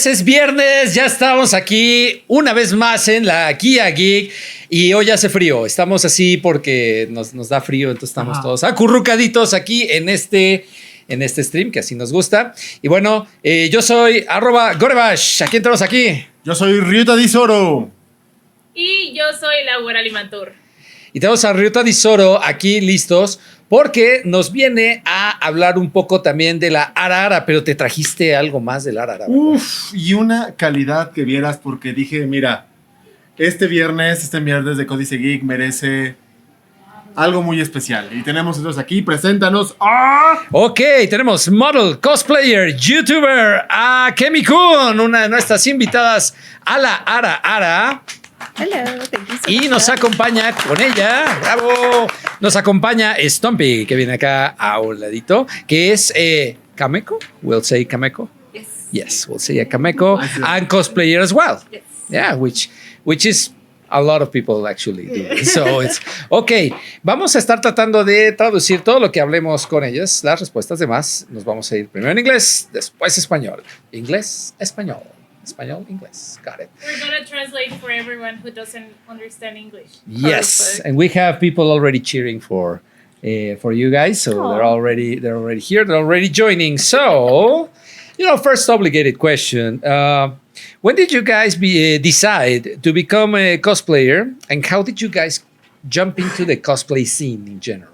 es viernes, ya estamos aquí una vez más en la Guía Geek y hoy hace frío, estamos así porque nos da frío, entonces estamos todos acurrucaditos aquí en este stream que así nos gusta. Y bueno, yo soy @Gorevash, ¿a quién tenemos aquí? Yo soy Ryuta Disoro. Y yo soy la Wera Limanturr. Y tenemos a Ryuta Disoro aquí listos porque nos viene a hablar un poco también de la Ara Ara, pero te trajiste algo más del Ara Ara, ¿verdad? Uf, y una calidad que vieras porque dije, mira, este viernes de Códice Geek merece algo muy especial. Y tenemos entonces aquí, preséntanos a... Ok, tenemos model, cosplayer, youtuber, Akemikun, una de nuestras invitadas a la Ara Ara. Hello, thank you so Y much. nos acompaña con ella, bravo, nos acompaña Stumpy, que viene acá a un ladito, que es Kameko, we'll say Kameko. Yes, we'll say Kameko, and cosplayer as well. Yes. Yeah, which is a lot of people actually do. So it's okay. Vamos a estar tratando de traducir todo lo que hablemos con ellas, las respuestas demás. Nos vamos a ir primero en inglés, después español. Inglés, español. Español, inglés. Got it. We're going to translate for everyone who doesn't understand English. Yes, and we have people already cheering for you guys. So they're already here. They're already joining. So, first obligated question. When did you guys decide to become a cosplayer, and how did you guys jump into the cosplay scene in general?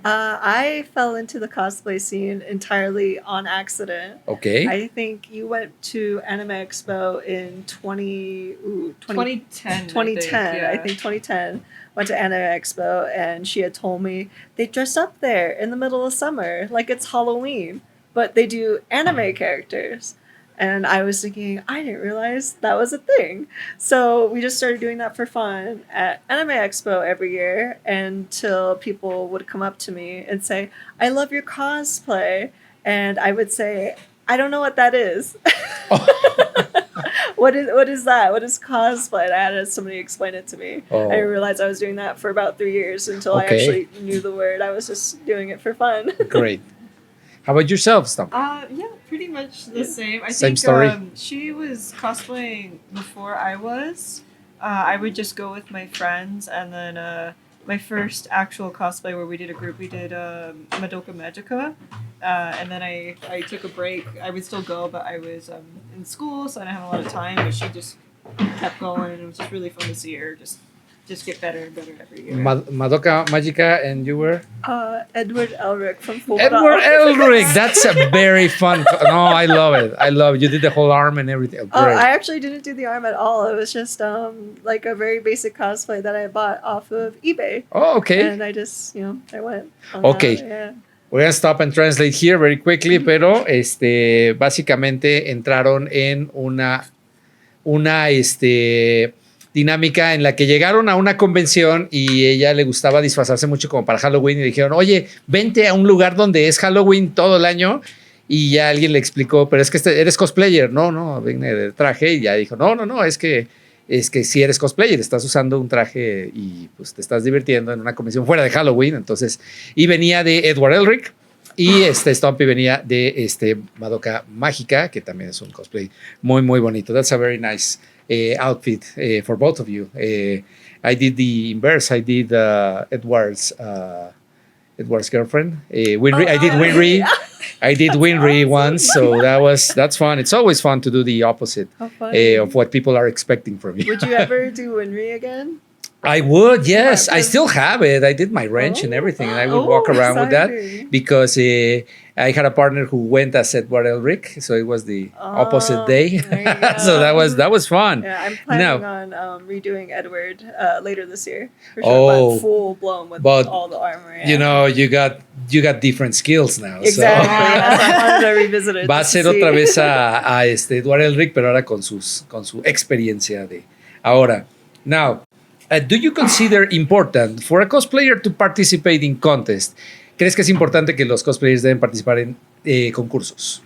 I fell into the cosplay scene entirely on accident. Okay. I think you went to Anime Expo in 2010. 2010, I think 2010. Went to Anime Expo, and she had told me they dress up there in the middle of summer like it's Halloween, but they do anime characters. And I was thinking, I didn't realize that was a thing. So we just started doing that for fun at Anime Expo every year until people would come up to me and say, I love your cosplay. And I would say, I don't know what that is. What is that? What is cosplay? And I had somebody explain it to me. I didn't realize I was doing that for about 3 years until I actually knew the word. I was just doing it for fun. Great. How about yourself, Stump? Yeah, pretty much the same. I Same think story. She was cosplaying before I was. I would just go with my friends, and then my first actual cosplay where we did a group, we did Madoka Magica, and then I took a break. I would still go, but I was in school, so I didn't have a lot of time. But she just kept going, and it was just really fun to see her just get better and better every year. Madoka Magica, and you were? Edward Elric from Full Edward Elric. That's a very fun. No, I love it. You did the whole arm and everything. Oh, great. I actually didn't do the arm at all. It was just like a very basic cosplay that I bought off of eBay. Oh, okay. And I just, I went. Okay. Yeah. We're going to stop and translate here very quickly, pero básicamente entraron en una dinámica en la que llegaron a una convención y ella le gustaba disfrazarse mucho como para Halloween y le dijeron, oye, vente a un lugar donde es Halloween todo el año, y ya alguien le explicó, pero es que eres cosplayer. No, vine de traje, y ya dijo, no, es que si eres cosplayer, estás usando un traje y pues te estás divirtiendo en una convención fuera de Halloween. Entonces, y venía de Edward Elric. Y Stumpy venía de Madoka Mágica, que también es un cosplay muy, muy bonito. That's a very nice outfit for both of you. I did the inverse. I did Edward's girlfriend. Winry. I did Winry. I did Winry once, so that's fun. It's always fun to do the opposite of what people are expecting from you. Would you ever do Winry again? I would, yes. I still have it. I did my wrench and everything, and I would walk around with that because I had a partner who went as Edward Elric, so it was the opposite day. So that was fun. Yeah, I'm planning on redoing Edward later this year. For sure, but full blown with all the armor. Yeah. You got different skills now. Exactly. I'm going to revisit it. Va a ser otra vez a Edward Elric, pero ahora con su experiencia de ahora. Now, do you consider important for a cosplayer to participate in contests? ¿Crees que es importante que los cosplayers deben participar en concursos?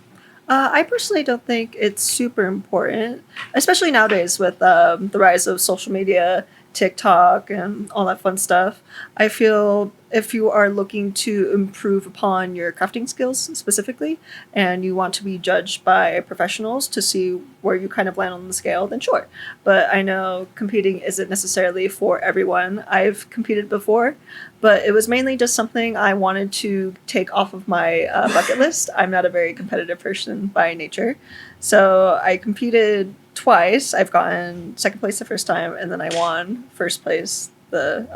I personally don't think it's super important, especially nowadays with the rise of social media TikTok and all that fun stuff. I feel if you are looking to improve upon your crafting skills specifically and you want to be judged by professionals to see where you kind of land on the scale, then sure. But I know competing isn't necessarily for everyone. I've competed before, but it was mainly just something I wanted to take off of my bucket list. I'm not a very competitive person by nature. So I competed twice. I've gotten second place the first time, and then I won first place the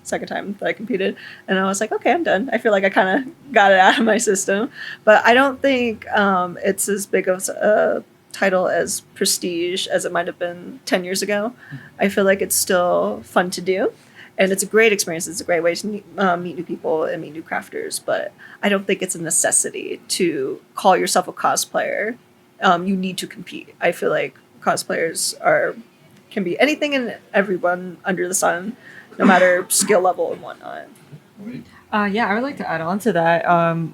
second time that I competed. And I was like, okay, I'm done. I feel like I kind of got it out of my system. But I don't think it's as big of a title as prestige as it might have been 10 years ago. I feel like it's still fun to do. And it's a great experience. It's a great way to meet new people and meet new crafters. But I don't think it's a necessity to call yourself a cosplayer. You need to compete. I feel like cosplayers can be anything and everyone under the sun, no matter skill level and whatnot. Yeah, I would like to add on to that,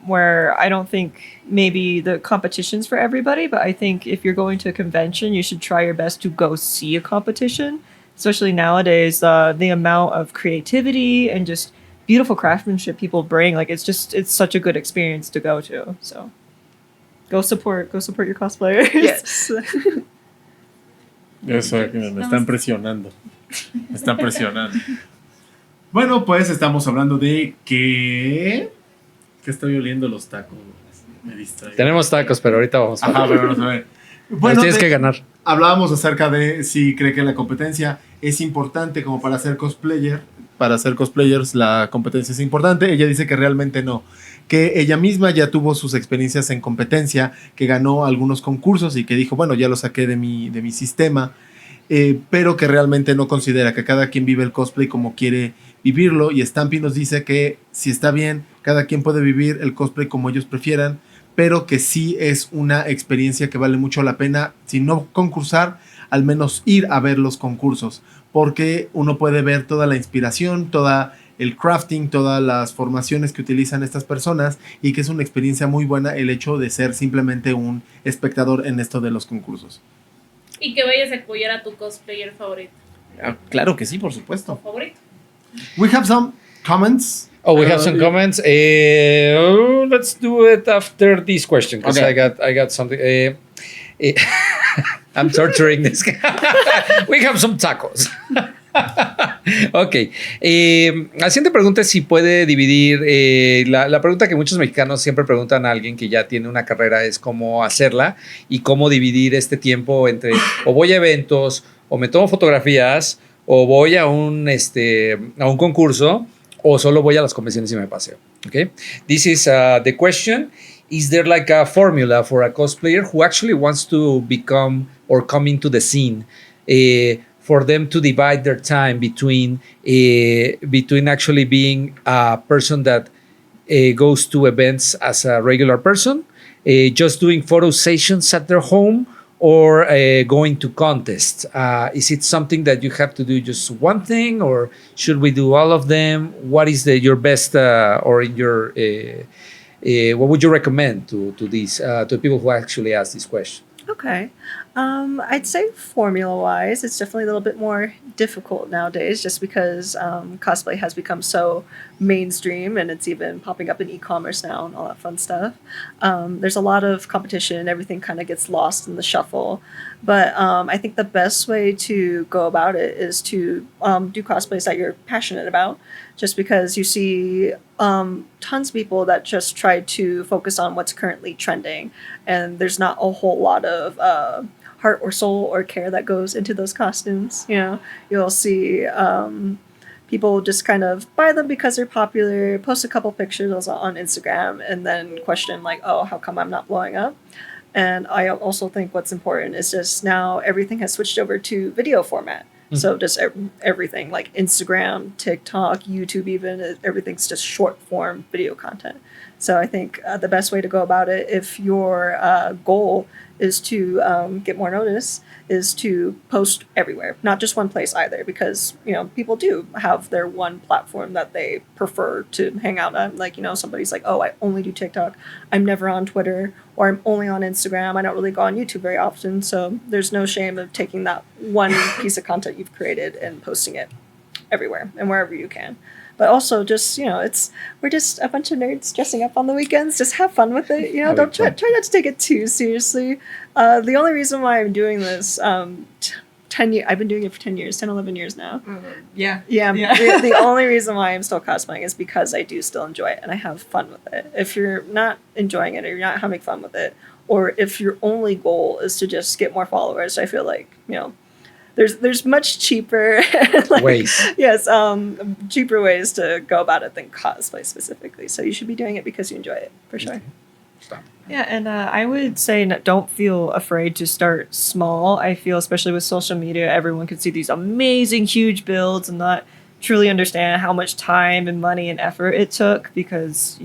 where I don't think maybe the competition's for everybody, but I think if you're going to a convention, you should try your best to go see a competition, especially nowadays. The amount of creativity and just beautiful craftsmanship people bring, like it's such a good experience to go to. So go support your cosplayers. Yes. Eso, me están presionando. Me están presionando. Bueno, pues estamos hablando de que estoy oliendo los tacos. Me distraigo. Tenemos tacos, pero ahorita vamos a ver. Ajá, pero vamos a ver. Bueno, tienes que ganar. Hablábamos acerca de si cree que la competencia es importante como para ser cosplayer. Para ser cosplayers la competencia es importante. Ella dice que realmente no. Que ella misma ya tuvo sus experiencias en competencia, que ganó algunos concursos y que dijo, bueno, ya lo saqué de mi sistema, pero que realmente no considera que cada quien vive el cosplay como quiere vivirlo. Y Stampy nos dice que si está bien, cada quien puede vivir el cosplay como ellos prefieran, pero que sí es una experiencia que vale mucho la pena, si no concursar, al menos ir a ver los concursos, porque uno puede ver toda la inspiración, toda el crafting, todas las formaciones que utilizan estas personas, y que es una experiencia muy buena el hecho de ser simplemente un espectador en esto de los concursos. Y que vayas a apoyar a tu cosplayer favorito. Claro que sí, por supuesto. Favorito. We have some comments. Oh, we have some comments. Let's do it after this question because Okay. I got something. I'm torturing this guy. We have some tacos. Ok. La siguiente pregunta es si puede dividir. La pregunta que muchos mexicanos siempre preguntan a alguien que ya tiene una carrera es cómo hacerla y cómo dividir este tiempo entre o voy a eventos, o me tomo fotografías, o voy a un concurso, o solo voy a las convenciones y me paseo. Okay? This is the question. Is there like a formula for a cosplayer who actually wants to become or come into the scene for them to divide their time between actually being a person that goes to events as a regular person, just doing photo sessions at their home, or going to contests? Is it something that you have to do just one thing, or should we do all of them? What is your best or in your what would you recommend to these to people who actually ask this question? Okay. I'd say formula-wise, it's definitely a little bit more difficult nowadays just because cosplay has become so mainstream and it's even popping up in e-commerce now and all that fun stuff. There's a lot of competition. Everything kind of gets lost in the shuffle. But I think the best way to go about it is to do cosplays that you're passionate about, just because you see tons of people that just try to focus on what's currently trending, and there's not a whole lot of heart or soul or care that goes into those costumes. You know, you'll see people just kind of buy them because they're popular, post a couple pictures on Instagram, and then question like, oh, how come I'm not blowing up? And I also think what's important is just now everything has switched over to video format. Mm-hmm. So just everything like Instagram, TikTok, YouTube, even everything's just short form video content. So I think the best way to go about it, if your goal is to get more notice, is to post everywhere, not just one place either, because, you know, people do have their one platform that they prefer to hang out on. Like, you know, somebody's like, oh, I only do TikTok. I'm never on Twitter, or I'm only on Instagram. I don't really go on YouTube very often. So there's no shame of taking that one piece of content you've created and posting it everywhere and wherever you can. But also, just, you know, we're just a bunch of nerds dressing up on the weekends. Just have fun with it. You know, don't try not to take it too seriously. The only reason why I'm doing this, 10 years, I've been doing it for 10 years, 10, 11 years now. Yeah. The only reason why I'm still cosplaying is because I do still enjoy it and I have fun with it. If you're not enjoying it or you're not having fun with it, or if your only goal is to just get more followers, I feel like, you know, there's much cheaper ways. Yes, cheaper ways to go about it than cosplay specifically. So you should be doing it because you enjoy it, for sure. Yeah, and I would say don't feel afraid to start small. I feel, especially with social media, everyone can see these amazing, huge builds and not truly understand how much time and money and effort it took, because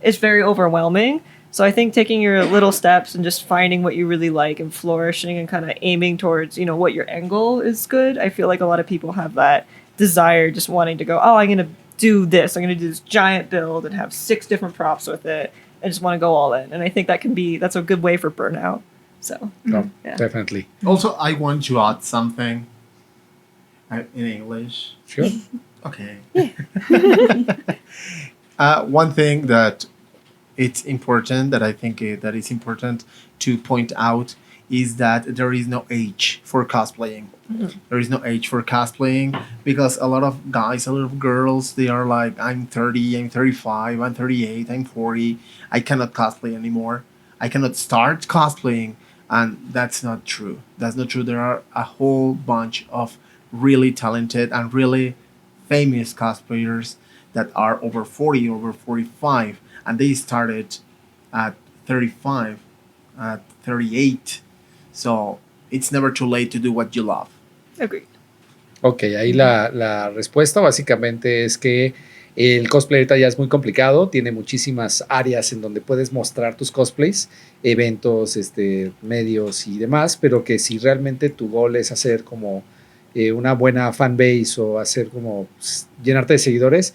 it's very overwhelming. So I think taking your little steps and just finding what you really like and flourishing and kind of aiming towards, you know, what your end goal is good. I feel like a lot of people have that desire, just wanting to go, oh, I'm going to do this. I'm going to do this giant build and have 6 different props with it. I just want to go all in. And I think that's a good way for burnout. So, yeah. Definitely. Also, I want to add something in English. Sure. Okay. One thing that it's important, that I think that it's important to point out, is that there is no age for cosplaying. Mm-hmm. There is no age for cosplaying, because a lot of guys, a lot of girls, they are like, I'm 30, I'm 35, I'm 38, I'm 40. I cannot cosplay anymore. I cannot start cosplaying. And that's not true. That's not true. There are a whole bunch of really talented and really famous cosplayers that are over 40, over 45. And they started at 35, at 38. So it's never too late to do what you love. Agreed. Ok, ahí la respuesta básicamente es que el cosplay ahorita ya es muy complicado, tiene muchísimas áreas en donde puedes mostrar tus cosplays, eventos, medios y demás, pero que si realmente tu goal es hacer como una buena fanbase o hacer como llenarte de seguidores,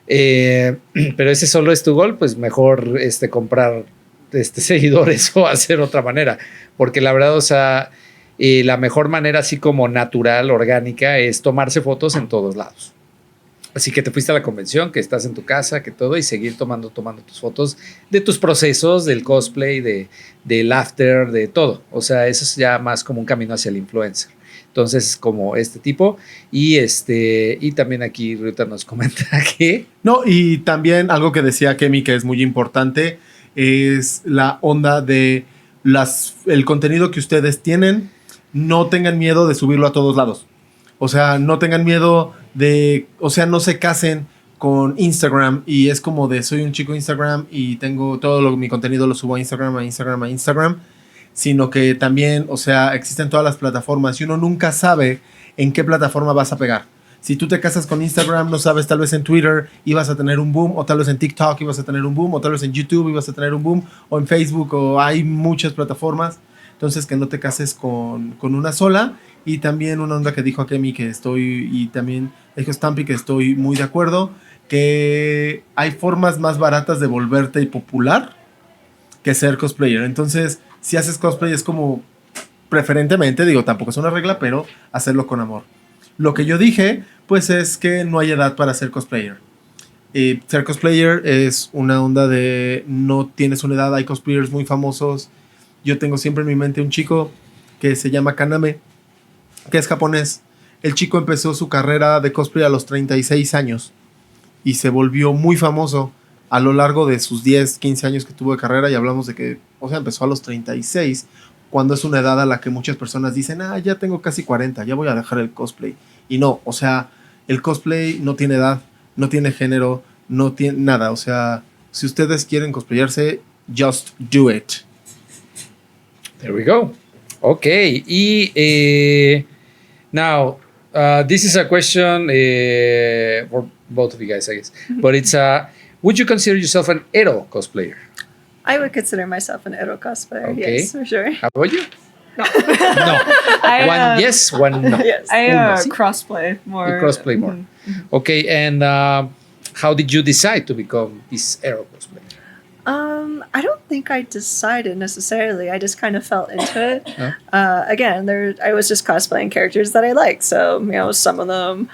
pero ese solo es tu goal, pues mejor comprar seguidores o hacer otra manera, porque la verdad, o sea, la mejor manera así como natural, orgánica, es tomarse fotos en todos lados. Así que te fuiste a la convención, que estás en tu casa, que todo, y seguir tomando tus fotos de tus procesos, del cosplay, del after, de todo. O sea, eso es ya más como un camino hacia el influencer. Entonces, como este tipo. Y también aquí Ryuta nos comenta que... No, y también algo que decía Kemi, que es muy importante, es la onda de el contenido que ustedes tienen. No tengan miedo de subirlo a todos lados. O sea, no tengan miedo o sea, no se casen con Instagram y es como de soy un chico Instagram y tengo mi contenido lo subo a Instagram, sino que también, o sea, existen todas las plataformas y uno nunca sabe en qué plataforma vas a pegar. Si tú te casas con Instagram, no sabes, tal vez en Twitter ibas a tener un boom, o tal vez en TikTok ibas a tener un boom, o tal vez en YouTube ibas a tener un boom, o en Facebook, o hay muchas plataformas. Entonces, que no te cases con una sola. Y también una onda que dijo Akemi, y también dijo Stumpy, que estoy muy de acuerdo, que hay formas más baratas de volverte popular que ser cosplayer. Entonces, si haces cosplay es como, preferentemente, digo, tampoco es una regla, pero hacerlo con amor. Lo que yo dije, pues es que no hay edad para ser cosplayer. Ser cosplayer es una onda de no tienes una edad, hay cosplayers muy famosos. Yo tengo siempre en mi mente un chico que se llama Kaname, que es japonés. El chico empezó su carrera de cosplay a los 36 años y se volvió muy famoso a lo largo de sus 10, 15 años que tuvo de carrera, y hablamos de que, o sea, empezó a los 36, cuando es una edad a la que muchas personas dicen, ya tengo casi 40, ya voy a dejar el cosplay. Y no, o sea, el cosplay no tiene edad, no tiene género, no tiene nada. O sea, si ustedes quieren cosplayarse, just do it. There we go. Okay, now this is a question for both of you guys, I guess. But it's would you consider yourself an ero cosplayer? I would consider myself an ero cosplayer. Okay. Yes, for sure. How about you? No. No. I, One yes, one no. Yes. I Uno, sí. crossplay more. You crossplay more. Okay, and how did you decide to become this Aero cosplayer? I don't think I decided necessarily. I just kind of fell into it. Huh? Again, I was just cosplaying characters that I liked. So some of them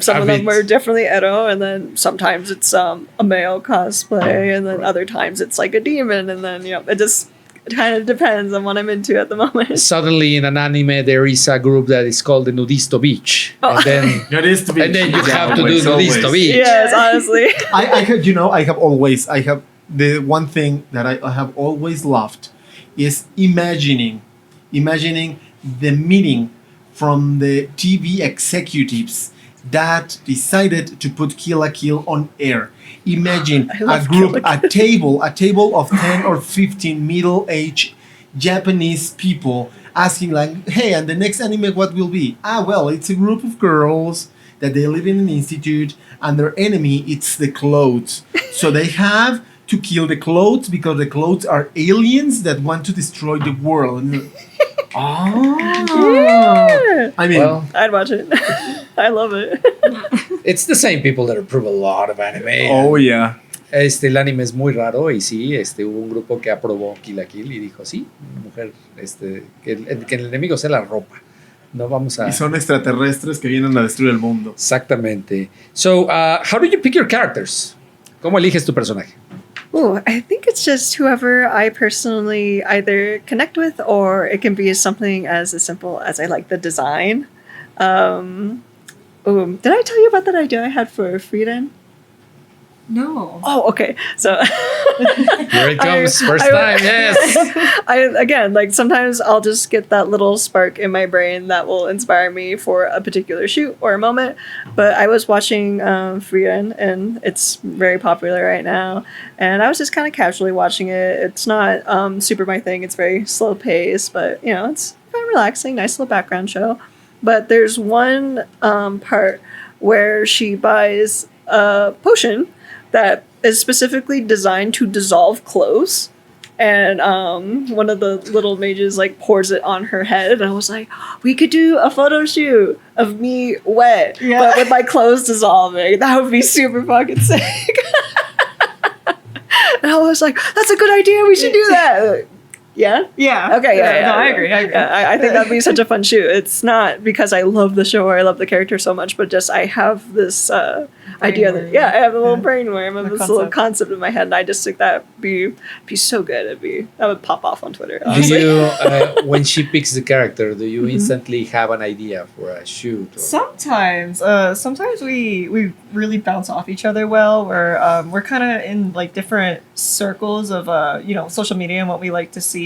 some of them were definitely Edo, and then sometimes it's a male cosplay, and then other times it's like a demon, and then it just kind of depends on what I'm into at the moment. Suddenly, in an anime, there is a group that is called the Nudisto Beach, and then That is to be. and then you have to do Always, Nudisto always. Beach. Yes, honestly. I have the one thing that I have always loved is imagining the meeting from the TV executives that decided to put Kill la Kill on air. Imagine I a love group, Kill la a table of 10 or 15 middle-aged Japanese people asking like, hey, and the next anime what will be? Well, it's a group of girls that they live in an institute, and their enemy, it's the clothes. So they have to kill the clothes because the clothes are aliens that want to destroy the world. Yeah. I mean, Well, I'd watch it. I love it. it's the same people that approve a lot of anime. oh yeah. El anime es muy raro y sí, hubo un grupo que aprobó Kill la Kill y dijo, sí, una mujer, que el enemigo sea la ropa. No vamos a... Y son extraterrestres que vienen a destruir el mundo. Exactamente. So, how do you pick your characters? ¿Cómo eliges tu personaje? Ooh, I think it's just whoever I personally either connect with, or it can be something as simple as I like the design. Did I tell you about that idea I had for Frieden? No. Oh, okay. So Here it comes, first time, yes. Again, like sometimes I'll just get that little spark in my brain that will inspire me for a particular shoot or a moment. But I was watching Frieden, and it's very popular right now. And I was just kind of casually watching it. It's not super my thing. It's very slow paced, but it's kind of relaxing, nice little background show. But there's one part where she buys a potion that is specifically designed to dissolve clothes. And one of the little mages pours it on her head, and I was like, we could do a photo shoot of me wet, but with my clothes dissolving. That would be super fucking sick. And I was like, that's a good idea, we should do that. Yeah? Yeah. Okay, yeah. No, I agree. Yeah, I think that'd be such a fun shoot. It's not because I love the show or I love the character so much, but just I have this idea that, I have a little brainworm. I have this little concept in my head, and I just think that would be so good. That would pop off on Twitter. Do you, when she picks the character, do you instantly have an idea for a shoot? Or? Sometimes we really bounce off each other well. We're kind of in different circles of social media and what we like to see.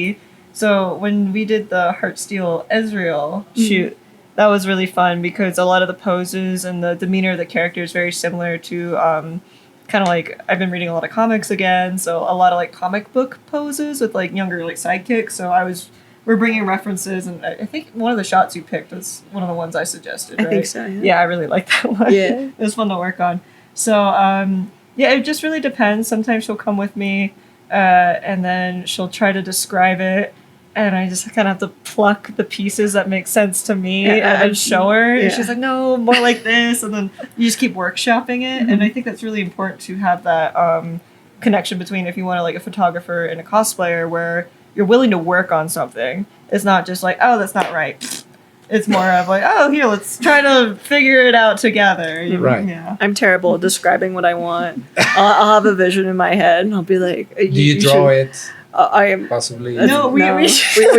So when we did the Heartsteel Ezreal shoot, that was really fun because a lot of the poses and the demeanor of the character is very similar to I've been reading a lot of comics again, so a lot of comic book poses with younger sidekicks. So we're bringing references, and I think one of the shots you picked was one of the ones I suggested. Right? I think so. Yeah, I really like that one. Yeah, it was fun to work on. So it just really depends. Sometimes she'll come with me, and then she'll try to describe it. And I just kind of have to pluck the pieces that make sense to me and then show her. And she's like, no, more like this. And then you just keep workshopping it. Mm-hmm. And I think that's really important to have that connection between if you want a photographer and a cosplayer where you're willing to work on something. It's not just that's not right. It's more of here, let's try to figure it out together. Right. Yeah. I'm terrible at describing what I want. I'll have a vision in my head, and I'll be like, do you draw it? I am possibly. No, we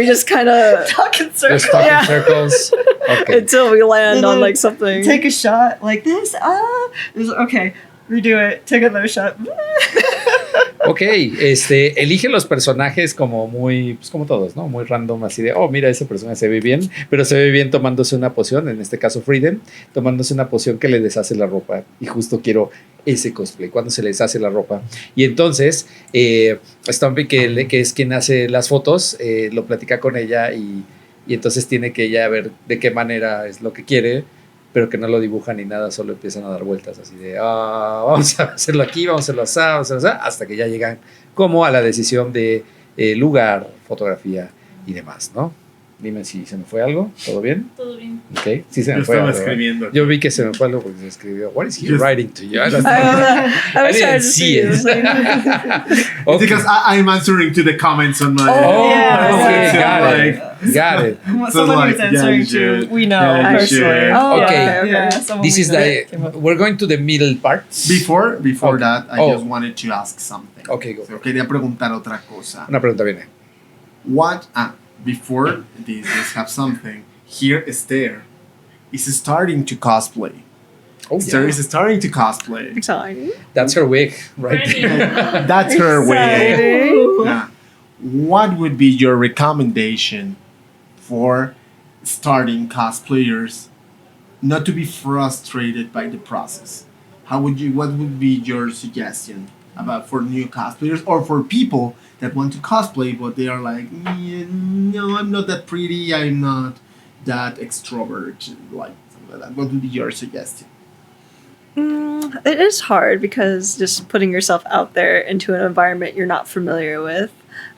just kind of talk in circles. Just talk in circles. Okay. Until we land on something. Take a shot like this. Okay, redo it. Take another shot. Ok, elige los personajes como muy, pues como todos, ¿no? Muy random, así de, mira, ese personaje se ve bien, pero se ve bien tomándose una poción, en este caso Frieden, tomándose una poción que le deshace la ropa, y justo quiero ese cosplay, cuando se le deshace la ropa. Y entonces, Stumpy, que es quien hace las fotos, lo platica con ella, y entonces tiene que ella ver de qué manera es lo que quiere, pero que no lo dibujan ni nada, solo empiezan a dar vueltas así de, vamos a hacerlo aquí, vamos a hacerlo así, vamos a hacerlo así, hasta que ya llegan como a la decisión de lugar, fotografía y demás, ¿no? Dime si se me fue algo, ¿todo bien? Todo bien. Ok, sí se me Yo fue estaba algo. escribiendo. Yo vi que se me fue algo porque se escribió, what is he Just- writing to you? I don't I was didn't trying to see see it. it. Okay. Because I'm answering to the comments on my. Oh, Yeah, okay, yeah. got it. Someone like, who's answering you to, should. we know Yeah, you personally. should. Oh, Okay. okay. Yeah, someone This we is know the, came up. we're going to the middle parts. Before Okay. that, I Oh. just wanted to ask something. Okay, go. So, quería preguntar otra cosa. Una pregunta viene. Before this have something. Here, Esther is starting to cosplay. Oh, Esther yeah. is starting to cosplay. Exciting. That's her wig right Ready. there. That's her way. Exciting. Yeah. What would be your recommendation for starting cosplayers not to be frustrated by the process? What would be your suggestion about for new cosplayers or for people that want to cosplay but they are like, no, I'm not that pretty, I'm not that extrovert, like something like that. What would be your suggestion? It is hard because just putting yourself out there into an environment you're not familiar with.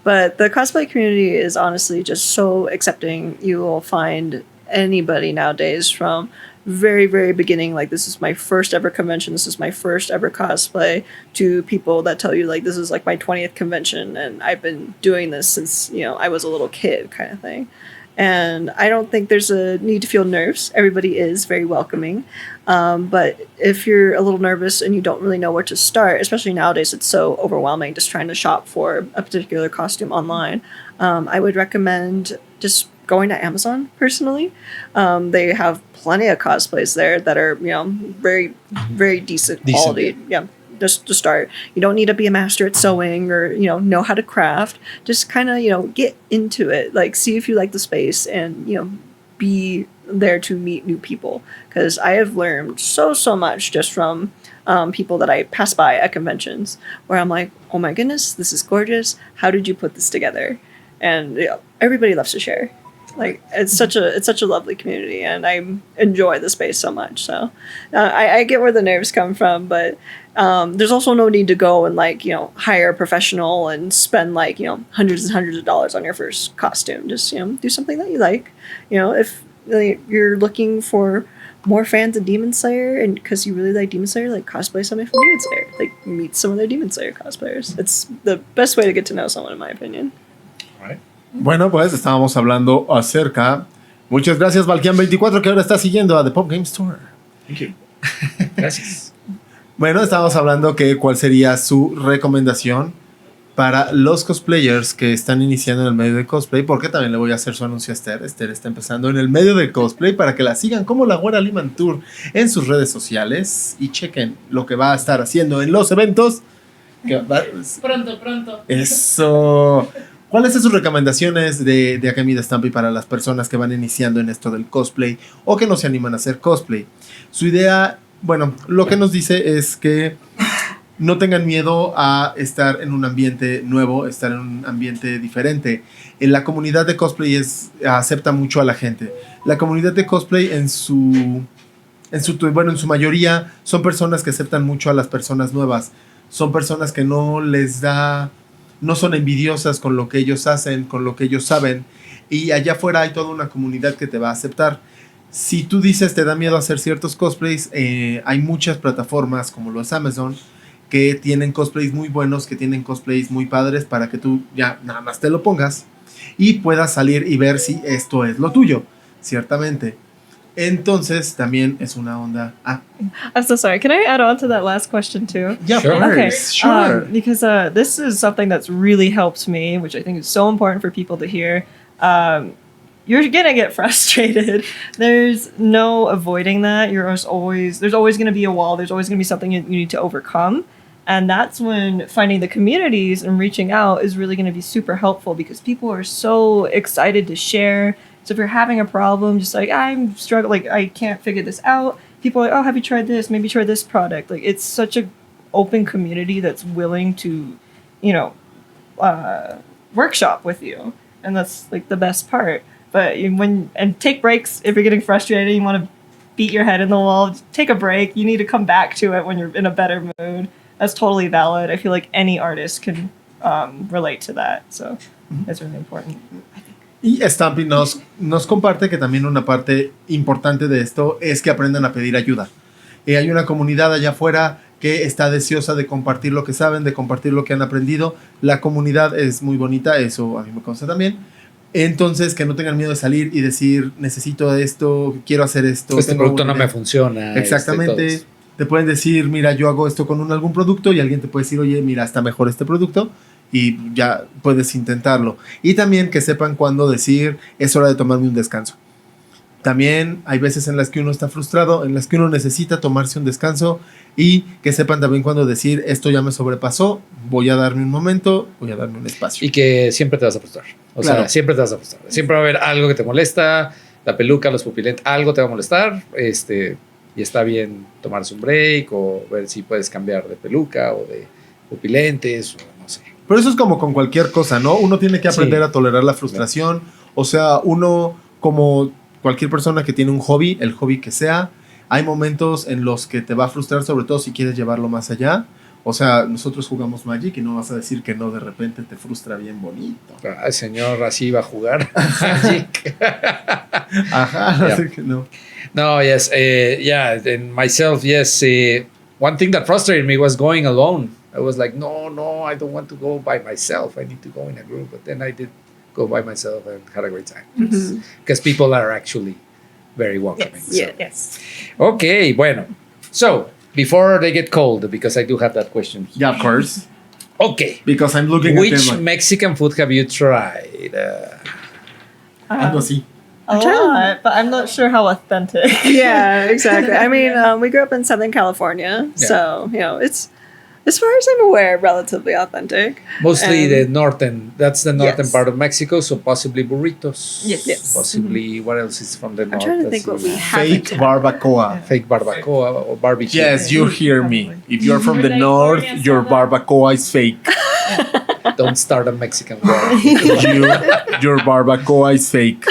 But the cosplay community is honestly just so accepting. You will find anybody nowadays from very, very beginning, like this is my first ever convention, this is my first ever cosplay, to people that tell you like this is like my 20th convention and I've been doing this since, I was a little kid kind of thing. And I don't think there's a need to feel nerves. Everybody is very welcoming. But if you're a little nervous and you don't really know where to start, especially nowadays, it's so overwhelming just trying to shop for a particular costume online. I would recommend just going to Amazon personally. They have plenty of cosplays there that are, very, very decent quality. Yeah. Just to start. You don't need to be a master at sewing or, know how to craft. Just kind of, get into it. Like, see if you like the space and, be there to meet new people. Because I have learned so much just from people that I pass by at conventions where I'm like, oh my goodness, this is gorgeous. How did you put this together? And everybody loves to share. Like it's such a lovely community, and I enjoy the space so much. So I get where the nerves come from, but there's also no need to go and hire a professional and spend hundreds and hundreds of dollars on your first costume. Just do something that you like. If you're looking for more fans of Demon Slayer, and because you really like Demon Slayer, cosplay somebody from Demon Slayer. Meet some of their Demon Slayer cosplayers. It's the best way to get to know someone, in my opinion. Bueno, pues estábamos hablando acerca. Muchas gracias, Valkian24, que ahora está siguiendo a The Pop Game Store. Thank you. Gracias. Bueno, estábamos hablando que cuál sería su recomendación para los cosplayers que están iniciando en el medio de cosplay, porque también le voy a hacer su anuncio a Esther. Esther está empezando en el medio de cosplay para que la sigan como la Wera Limanturr en sus redes sociales y chequen lo que va a estar haciendo en los eventos. Pronto. Eso. ¿Cuáles son sus recomendaciones de Akemi de Stampy para las personas que van iniciando en esto del cosplay o que no se animan a hacer cosplay? Su idea, bueno, lo que nos dice es que no tengan miedo a estar en un ambiente nuevo, estar en un ambiente diferente. En la comunidad de cosplay acepta mucho a la gente. La comunidad de cosplay en su mayoría son personas que aceptan mucho a las personas nuevas. Son personas que no son envidiosas con lo que ellos hacen, con lo que ellos saben, y allá afuera hay toda una comunidad que te va a aceptar. Si tú dices te da miedo hacer ciertos cosplays, hay muchas plataformas como los Amazon que tienen cosplays muy buenos, que tienen cosplays muy padres para que tú ya nada más te lo pongas y puedas salir y ver si esto es lo tuyo, ciertamente. Entonces también es una onda. I'm so sorry. Can I add on to that last question too? Yeah, Sure. of course. Okay. Sure. Because this is something that's really helped me, which I think is so important for people to hear. You're gonna get frustrated. There's no avoiding that. There's always gonna be a wall. There's always gonna be something you need to overcome. And that's when finding the communities and reaching out is really going to be super helpful, because people are so excited to share. So if you're having a problem, just I'm struggling, I can't figure this out. People are like, oh, have you tried this? Maybe try this product. It's such a open community that's willing to, workshop with you. And that's the best part. But take breaks if you're getting frustrated, you want to beat your head in the wall. Take a break. You need to come back to it when you're in a better mood. That's totally valid. I feel like any artist can relate to that. So it's really important. Y Stumpy nos comparte que también una parte importante de esto es que aprendan a pedir ayuda. Hay una comunidad allá afuera que está deseosa de compartir lo que saben, de compartir lo que han aprendido. La comunidad es muy bonita, eso a mí me consta también. Entonces, que no tengan miedo de salir y decir, necesito esto, quiero hacer esto. Este producto no me funciona. Exactamente. Te pueden decir, mira, yo hago esto con algún producto, y alguien te puede decir, oye, mira, está mejor este producto, y ya puedes intentarlo. Y también que sepan cuándo decir, es hora de tomarme un descanso. También hay veces en las que uno está frustrado, en las que uno necesita tomarse un descanso, y que sepan también cuándo decir, esto ya me sobrepasó, voy a darme un momento, voy a darme un espacio. Y que siempre te vas a frustrar. O sea, siempre te vas a frustrar. Siempre va a haber algo que te molesta, la peluca, los pupilentes, algo te va a molestar, y está bien tomarse un break o ver si puedes cambiar de peluca o de pupilentes, o no sé. Pero eso es como con cualquier cosa, ¿no? Uno tiene que aprender a tolerar la frustración. O sea, uno, como cualquier persona que tiene un hobby, el hobby que sea, hay momentos en los que te va a frustrar, sobre todo si quieres llevarlo más allá. O sea, nosotros jugamos Magic y no vas a decir que no, de repente te frustra bien bonito. Ay, señor, así va a jugar Magic. Ajá, así que no. No, yes, yeah, and myself, yes. One thing that frustrated me was going alone. I was like, no, I don't want to go by myself. I need to go in a group. But then I did go by myself and had a great time. Because people are actually very welcoming. Yes. So. Yes. Okay, bueno. So, before they get cold, because I do have that question here. Yeah, of course. Okay. Because I'm looking at Which them. Mexican food have you tried? Algo así. A lot, but I'm not sure how authentic. Yeah, exactly. I mean, we grew up in Southern California, so it's, as far as I'm aware, relatively authentic. Mostly And- the northern. That's the northern Yes. part of Mexico, so possibly burritos. Yes. Possibly, what else is from the north? I'm trying to That's think what the we haven't Fake had. barbacoa. fake barbacoa or barbecue. Yes, you hear me. If you're from the Like north, Korean your salad. barbacoa is fake. Don't start a Mexican war. Your barbacoa is fake.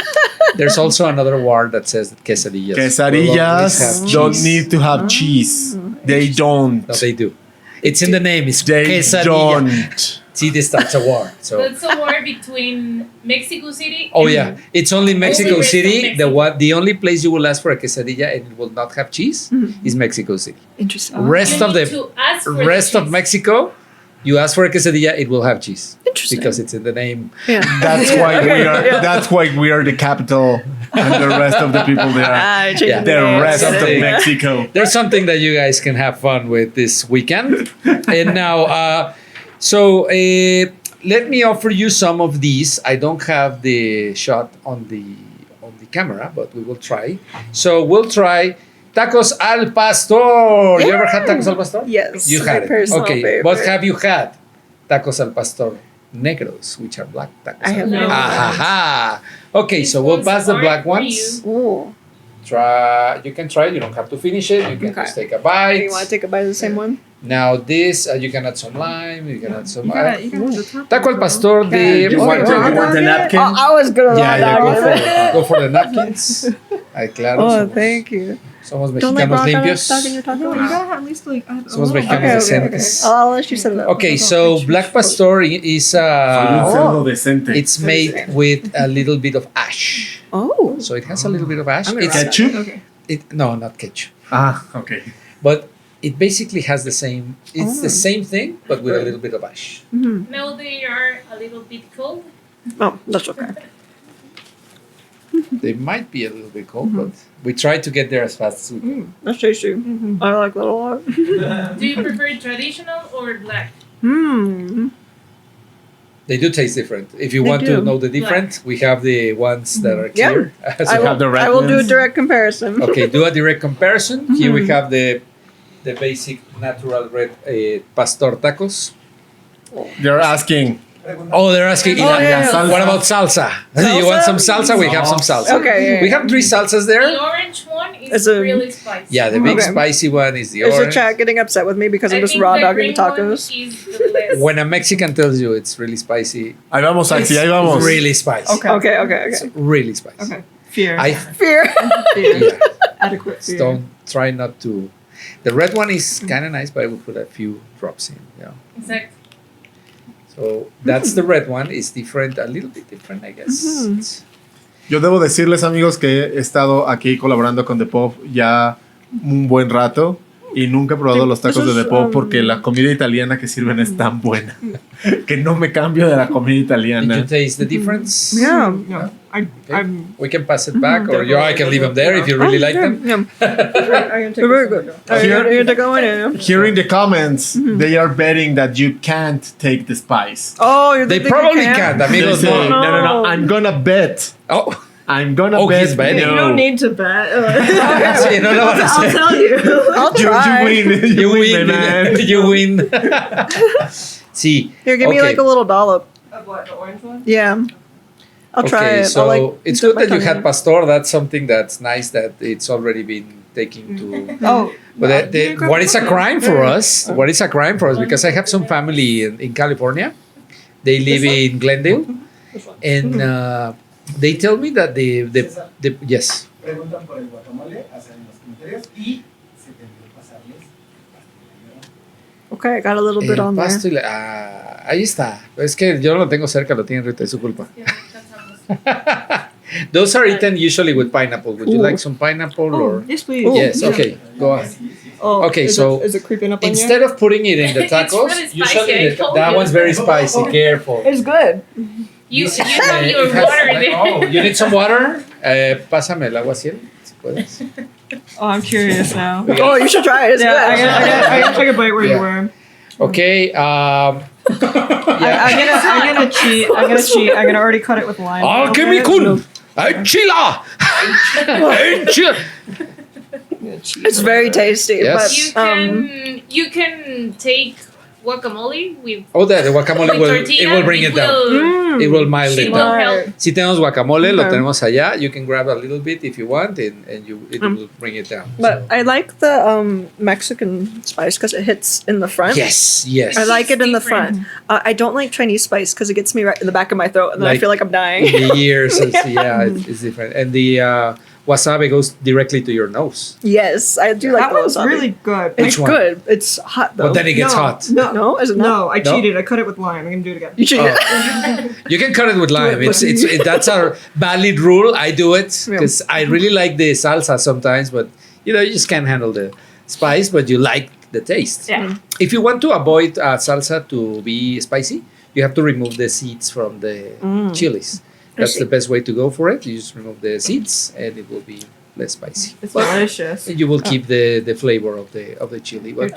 There's also another word that says that quesadillas. will always have Quesadillas don't cheese. need to have cheese. They don't. No, they do. It's in the name. It's They quesadilla. don't. See, this starts a war. So. That's a war between Mexico City. Oh and yeah, it's only Mexico Only rest of City. Mexico. The only place you will ask for a quesadilla and it will not have cheese is Mexico City. Interesting. Rest You of need the to ask for the rest of cheese. Mexico, you ask for a quesadilla, it will have cheese Interesting. because it's in the name. Yeah. That's why we are. That's why we are the capital, and the rest of the people there. Ah, changing Yeah. The names. rest of Something. Mexico. There's something that you guys can have fun with this weekend. And now, let me offer you some of these. I don't have the shot on the camera, but we will try. So we'll try tacos al pastor. You ever had tacos al pastor? Yes, You my had it. personal Okay, favorite. but have you had tacos al pastor negros, which are black tacos? I have No. Aha. Okay, so we'll pass the black ones. Ooh. Try. You can try. You don't have to finish it. You can Okay. just take a bite. Do you want to take a bite of the same one? Now this, you can add some lime. You can add some. You gotta do the top Taco al pastor de. You want the napkin? Oh, I was gonna Yeah, that go one. for it. Go for the napkins. Ay, claro. Oh, somos, thank you. somos Don't let mexicanos rock on limpios. stuck in your taco. No, you gotta at least like add a Somos little mexicanos bit. decentes. I'll let you set it up. Okay, so black pastor is Soy un cerdo decente. it's made with a little bit of ash. Oh. So it has a little bit of ash. I'm gonna It's, write Ketchup? Okay. no, not ketchup. Ah, okay. But it basically has the same. It's the same thing, but with a little bit of ash. No, they are a little bit cold. Oh, that's okay. They might be a little bit cold, but we try to get there as fast as we can. That's tasty. I like that a lot. Do you prefer traditional or black? They do taste different. If you They want do. to know the difference, we have the ones that are Yeah. clear. So I have the red will do a ones. direct comparison. okay, do a direct comparison. Here we have the basic natural red pastor tacos. They're asking. Oh, they're asking. Oh, yeah. What about salsa? You want some salsa? We have some salsa. Okay. We have 3 salsas The there. orange one is It's a- really spicy. Yeah, the big Okay. spicy one is the Is the orange. chat getting upset with me because I'm I just think raw the dogging green one tacos? is the less. When a Mexican tells you it's really spicy, Ahí vamos, Axi, ahí vamos. really spicy. Okay. Okay. It's really spicy. Okay. Fear. I Fear. Fear. yeah. adequate beer. Don't try not to. The red one is kind of nice, but I will put a few drops in. Yeah. Exactly. So that's the red one. It's different, a little bit different, I guess. It's- Yo debo decirles, amigos, que he estado aquí colaborando con The Pop ya un buen rato y nunca he probado los tacos de The Pop porque la comida italiana que sirven es tan buena que no me cambio de la comida Did you italiana. taste the difference? Yeah. No, I'm. We can pass it back, or I can leave them there if you really like them. Yeah. I'm gonna take They're very this good. one. You're gonna go in there. Hearing the comments, they are betting that you can't take the spice. Oh, you They think you probably can? can't, They amigos. say, No. no, I'm gonna bet. Oh, I'm gonna Oh, bet. he's betting. You don't need to bet. sí, no lo van a I'll hacer. tell you. I'll You try. win. You my win. man. You win. Sí. Here, give me okay. like a little dollop. Of what, the orange one? Yeah. I'll try Okay, it. so I'll, like, it's dip good my that you tongue had in. pastor. That's something that's nice that it's already been taken to. Oh. But what is a crime for us? What is a crime for us? Because I have some family in California. They live in Glendale, and they tell me that the yes. Preguntan por el guacamole, hacen los comentarios y se te olvidó pasarles. Okay, I got a little bit El on there. pasto y ahí está. Es que yo no lo tengo cerca, lo tiene Rita, es su culpa. Yeah, that's how Those are eaten usually with pineapple. Would you Ooh. like some pineapple or? Yes, please. Ooh. Yes. Okay. Go on. Oh, Okay, is so is it creeping up on Instead of putting it in the It's tacos, really spicy, usually I told that you. one's very spicy. Careful. you? It's good. You This, have it your has- water there. Oh, you need some water? Pásame el agua cielo, si puedes. Oh, I'm curious now. Oh, you should try it. It's Yeah, good. I gotta take a bite where Yeah. you were. Okay. I'm gonna cheat. I'm gonna already cut it with lime. Akemikun! Enchila! Enchila! It's very tasty. Yes. But You can take guacamole with Oh, the guacamole with tortilla. it will bring it down. It will mild It it will down. help. Si tenemos guacamole, lo Okay. tenemos allá. You can grab a little bit if you want, and it will bring it down. But So- I like the Mexican spice because it hits in the front. yes. I like it in the Different. front. I don't like Chinese spice because it gets me right in the back of my throat, and then I Like- feel like I'm dying. The ears, it's different, and the wasabi goes directly to your nose. Yes, I do like That the one's wasabi. really good. It's Which one? good. It's hot though. But then it gets No. hot. no, is it not? No, I No? cheated. I cut it with lime. I'm gonna do it again. You should. Oh. You can cut it with lime. That's our valid rule. I do it because I really like the salsa sometimes, but you just can't handle the spice, but you like the taste. Yeah. If you want to avoid salsa to be spicy, you have to remove the seeds from the chilies. That's see. the best way to go for it. You just remove the seeds, and it will be less spicy. It's delicious. You will keep the flavor of the chili. But,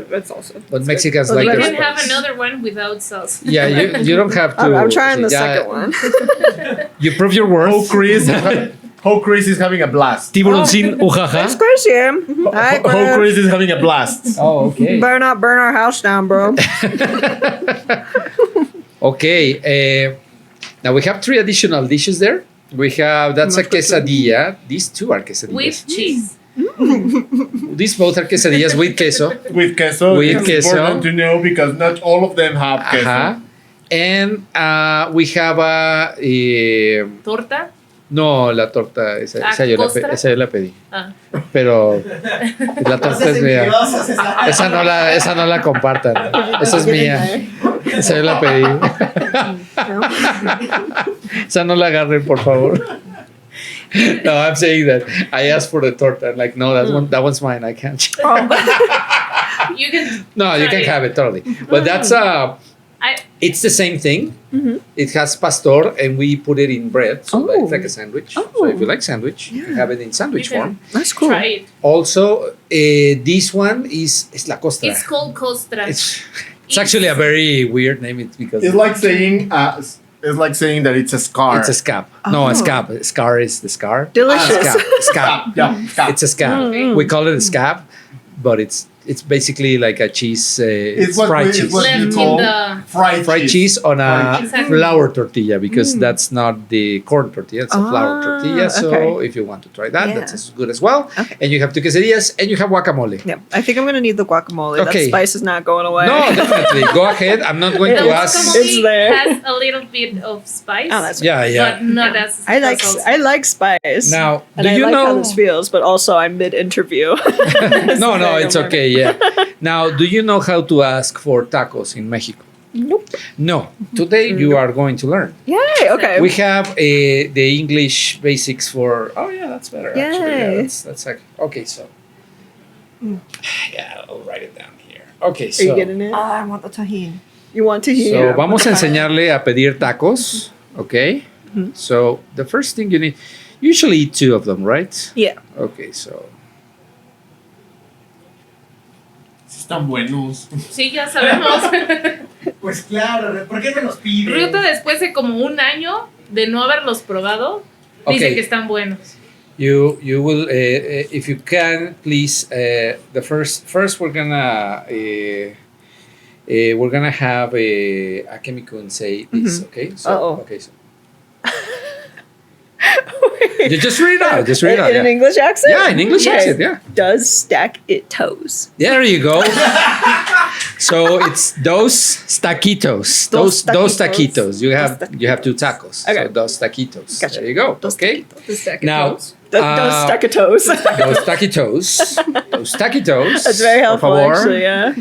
That's awesome. but Mexicans Well, like You the can have spice. another one without sauce. Yeah, you don't have to. I'm trying the Yeah, second one. You prove your worth. Ho Chris is having a blast. Tiburoncín, It's ujaja. crazy. Hi, Ho Chris. Chris is having a blast. Oh, okay. Better not burn our house down, bro. Okay. Now we have 3 additional dishes there. We have, that's a quesadilla. These 2 are quesadillas. With cheese. These both are quesadillas with queso. With queso, With it's queso. important to know because not all of them have queso. Ajá. And we have a... Torta. no, la torta, esa yo ¿Costra? esa yo la pedí. Ah. Pero la torta es mía. Esa no la compartan. Esa es mía. Esa yo la pedí. Esa no la agarren, por favor. No, I'm saying that I asked for the torta. I'm like, no, that one's mine. I can't. You can. No, you can have it totally. But that's I it's the same thing. It has pastor, and we put it in bread, so Oh. it's like a sandwich. So if you like sandwich, you can have it in sandwich You can- form. That's cool. try it. Also, this one is la costra. It's called costra. It's actually a very weird name. It's because It's like saying that it's a scar. it's a scab. No, a scab. Scar is the scar. Delicious. Scab. Scab. Yeah, scab. It's a scab. Okay. We call it a scab, but it's It's basically like a cheese, It's what, fried it's cheese. what you Left call in the fried Cheese on a Exactly. flour tortilla because that's not the corn tortilla, it's a flour tortilla. So okay. if you want to try that, Yeah. that's as good as well. Okay. And you have two quesadillas and you have guacamole. Yeah, I think I'm gonna need the guacamole. Okay. That spice is not going away. No, definitely. Go ahead. I'm not going the to ask. It's guacamole there. has a little bit of spice. Oh, that's Yeah, yeah. But not as I like spice. Now, and do I you like how know? this feels, but also I'm mid-interview. No, it's okay. Yeah. Now, do you know how to ask for tacos in Mexico? Nope. No. Today you are going to learn. Yay. Okay. We have the English basics for. Oh yeah, that's better. Actually, yeah, Yay. that's okay. So, yeah, I'll write it down here. Okay, Are you so getting it? I want the tahini. You want to hear? so vamos a enseñarle a pedir tacos. Okay. So the first thing you need, usually eat two of them, right? Yeah. Okay, so Están buenos. Sí, ya sabemos. Pues claro, ¿por qué no los pide? Ryuta, después de como un año de no haberlos probado, dice Okay. que están buenos. you will if you can please the first we're gonna have Akemikun say this. Okay. So Uh-oh. okay. So you just read it out. Just read it out. In an Yeah. English accent? Yeah, in English Okay. accent. Yeah. Does stack it toes. There you go. So it's dos taquitos. Those taquitos. You have two tacos. Okay. So dos taquitos. Gotcha. There you go. Dos Okay. taquitos. Now, Does stack it toes. Dos taquitos. Dos taquitos. That's very helpful, por favor. actually. Yeah.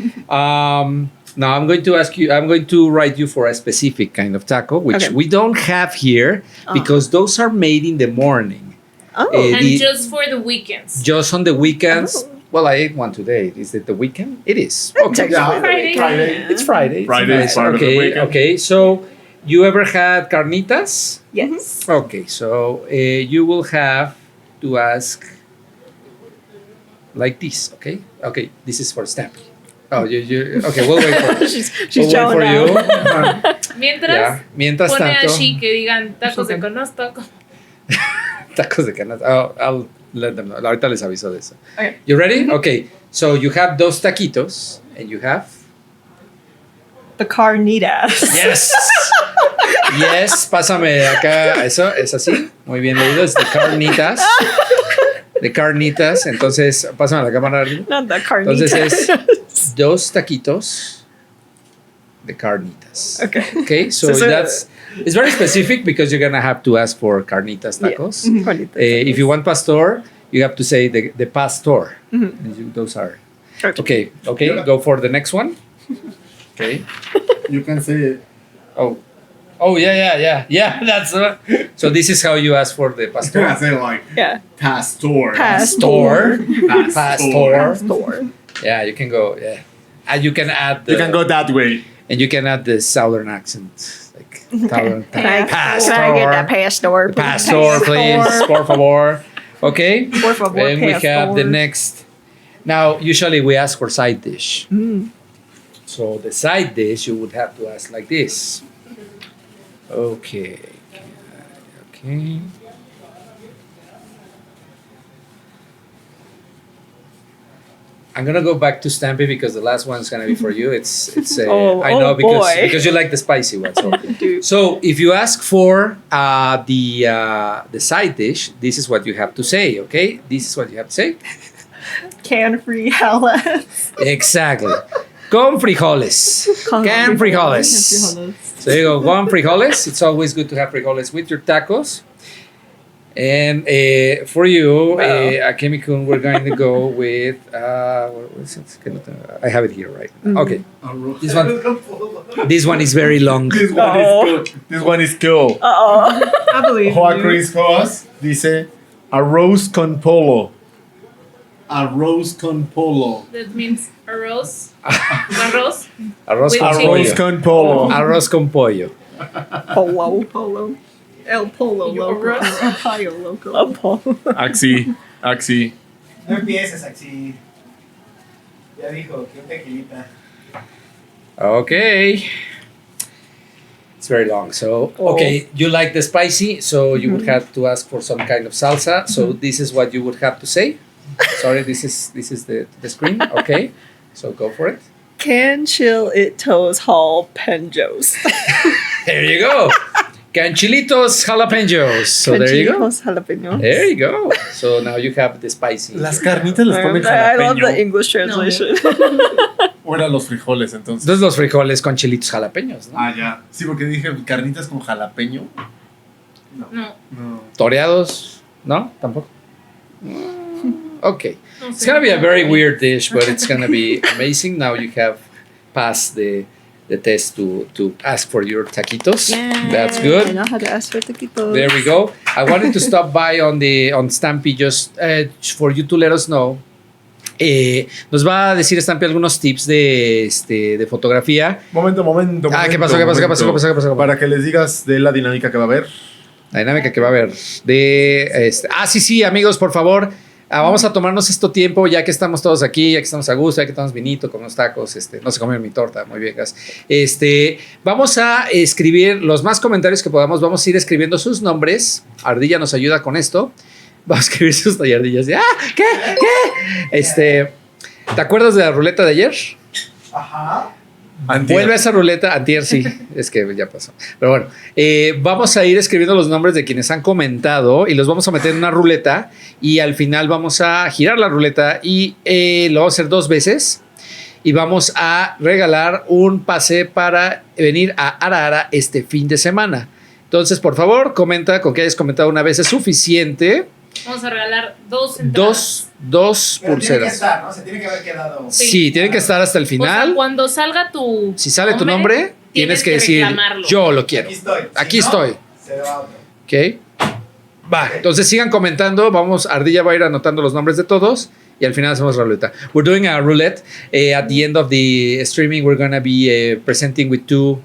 Now I'm going to ask you. I'm going to write you for a specific kind of taco, which Okay. we don't have here because those are made in the morning, Oh. And the- just for the weekends. just on the weekends. Oh. Well, I ate one today. Is it the weekend? It is. Okay. Yeah, Friday. Friday. It's Friday. Friday is part of the okay. weekend. Okay. So, you ever had carnitas? Yes. Okay. So you will have to ask like this. Okay. Okay. This is for Stampy. Oh, you. Okay. We'll wait for. she's We'll wait chowing for you. down. Mientras, Yeah. Mientras pone tanto, así que digan tacos de canasta. tacos de canasta. Oh, I'll let them know. Ahorita les aviso de eso. Okay. You ready? Okay. So you have dos taquitos, and you have. The carnitas. Yes. Yes, pásame acá. Eso es así. Muy bien leído. Es de carnitas. De carnitas. Entonces, pásame la cámara arriba. Not the carnitas. Entonces es dos taquitos de carnitas. Okay. Okay, so So- it's very specific because you're gonna have to ask for carnitas tacos. Yeah. Carnitas. If you want pastor, you have to say the pastor. Mhm. Those are Okay. okay. Go for the next one. Okay. You can say it. Oh yeah. That's so. This is how you ask for the You can pastor. say like Yeah. pastor. Pastor. Pastor. Store. Yeah, you can go. Yeah, and you can add. You can go that way. and you can add the southern accent, like southern. Can I Pastor. get that pastor? please? Pastor, please, por favor. Okay. Por favor, Then we have the pastor. next. Now, usually we ask for side dish. Mm. So the side dish you would have to ask like this. Okay. Okay. I'm gonna go back to Stampy because the last one's gonna be for you. It's Oh, I know oh because boy. because you like the spicy one. So, Dude. so if you ask for the side dish, this is what you have to say. Okay, this is what you have to say. Can free Hellas. Exactly. Con frijoles. Can frijoles. So you go, con frijoles. It's always good to have frijoles with your tacos. And for you, Akemikun, we're going to go with. What was it? I have it here, right? Okay. This one is very long. This one is cool. This one is cool. Uh-oh. I believe Juan you. Chris Coas dice arroz con polo. Arroz con polo. That means arroz. Arroz. Arroz With con chicken. Arroz pollo. con polo. Arroz con pollo. Polo. Polo. El Polo Loco. Arroz. El Pollo Loco. A polo. Axi. No empieces así. Ya dijo, que un tequilita. Okay. It's very long. So, okay, you like the spicy, so you would have to ask for some kind of salsa. So this is what you would have to say. Sorry, this is the screen. Okay. So go for it. Can chill it toes hall penjos. There you go. Canchilitos jalapenos. So there you go. Canchilitos jalapenos. There you go. So now you have the spicy. Las carnitas les ponen I love jalapeño. the English translation. O eran los frijoles, entonces. Entonces los frijoles con chilitos jalapeños, ¿no? Ah, ya. Sí, porque dije carnitas con jalapeño. No. No. Toreados, ¿no? Tampoco. Okay. No It's sé. gonna be a very weird dish, but it's gonna be amazing. Now you have passed the test to ask for your taquitos. That's I good. know how to ask for taquitos. There we go. I wanted to stop by on Stampy just for you to let us know. Nos va a decir Stampy algunos tips de fotografía. Momento. ¿Qué pasó? Para que les digas de la dinámica que va a haber. La dinámica que va a haber sí, amigos, por favor. Vamos a tomarnos esto tiempo, ya que estamos todos aquí, ya que estamos a gusto, ya que estamos vinito con los tacos, no se comen mi torta, muy bien, gracias. Vamos a escribir los más comentarios que podamos, vamos a ir escribiendo sus nombres. Ardilla nos ayuda con esto. Vamos a escribir sus tallardillas. ¿Qué? ¿Te acuerdas de la ruleta de ayer? Ajá. Antier. Vuelve a esa ruleta, antier sí, es que ya pasó. Pero bueno, vamos a ir escribiendo los nombres de quienes han comentado y los vamos a meter en una ruleta y al final vamos a girar la ruleta y lo vamos a hacer 2 veces y vamos a regalar un pase para venir a Ara Ara este fin de semana. Entonces, por favor, comenta, con que hayas comentado una vez es suficiente. Vamos a regalar 2 entradas. Dos Pero tiene que pulseras. estar, ¿no? Se tiene que haber quedado. Sí, tiene que estar hasta el O sea, final. cuando salga tu Si sale tu nombre, tienes que decir, reclamarlo. yo lo quiero. Aquí estoy. Aquí Si no, estoy. Se va otro. Ok. Va, entonces sigan comentando. Ardilla va a ir anotando los nombres de todos y al final hacemos la ruleta. We're doing a roulette. At the end of the streaming, we're going to be presenting with 2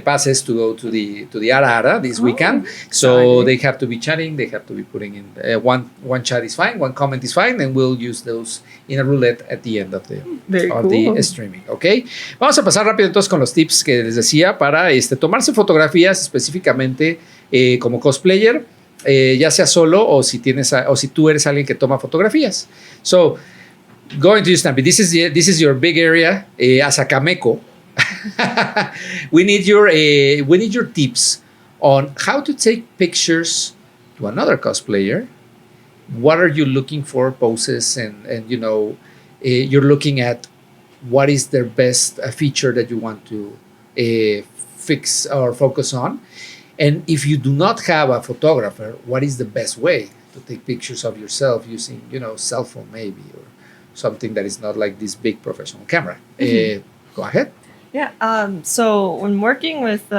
passes to go to the Ara Ara this weekend. So they have to be chatting. They have to be putting in one chat is fine, one comment is fine, and we'll use those in a roulette at the end of the streaming. Okay. Vamos a pasar rápido entonces con los tips que les decía para tomarse fotografías específicamente como cosplayer. Ya sea solo o si tú eres alguien que toma fotografías. So, going to you, Stampy. This is your big area as a Kameko. we need your tips on how to take pictures to another cosplayer. What are you looking for poses and you're looking at what is their best feature that you want to fix or focus on. And if you do not have a photographer, what is the best way to take pictures of yourself using, cell phone maybe, or something that is not like this big professional camera? Go ahead. Yeah. So when working with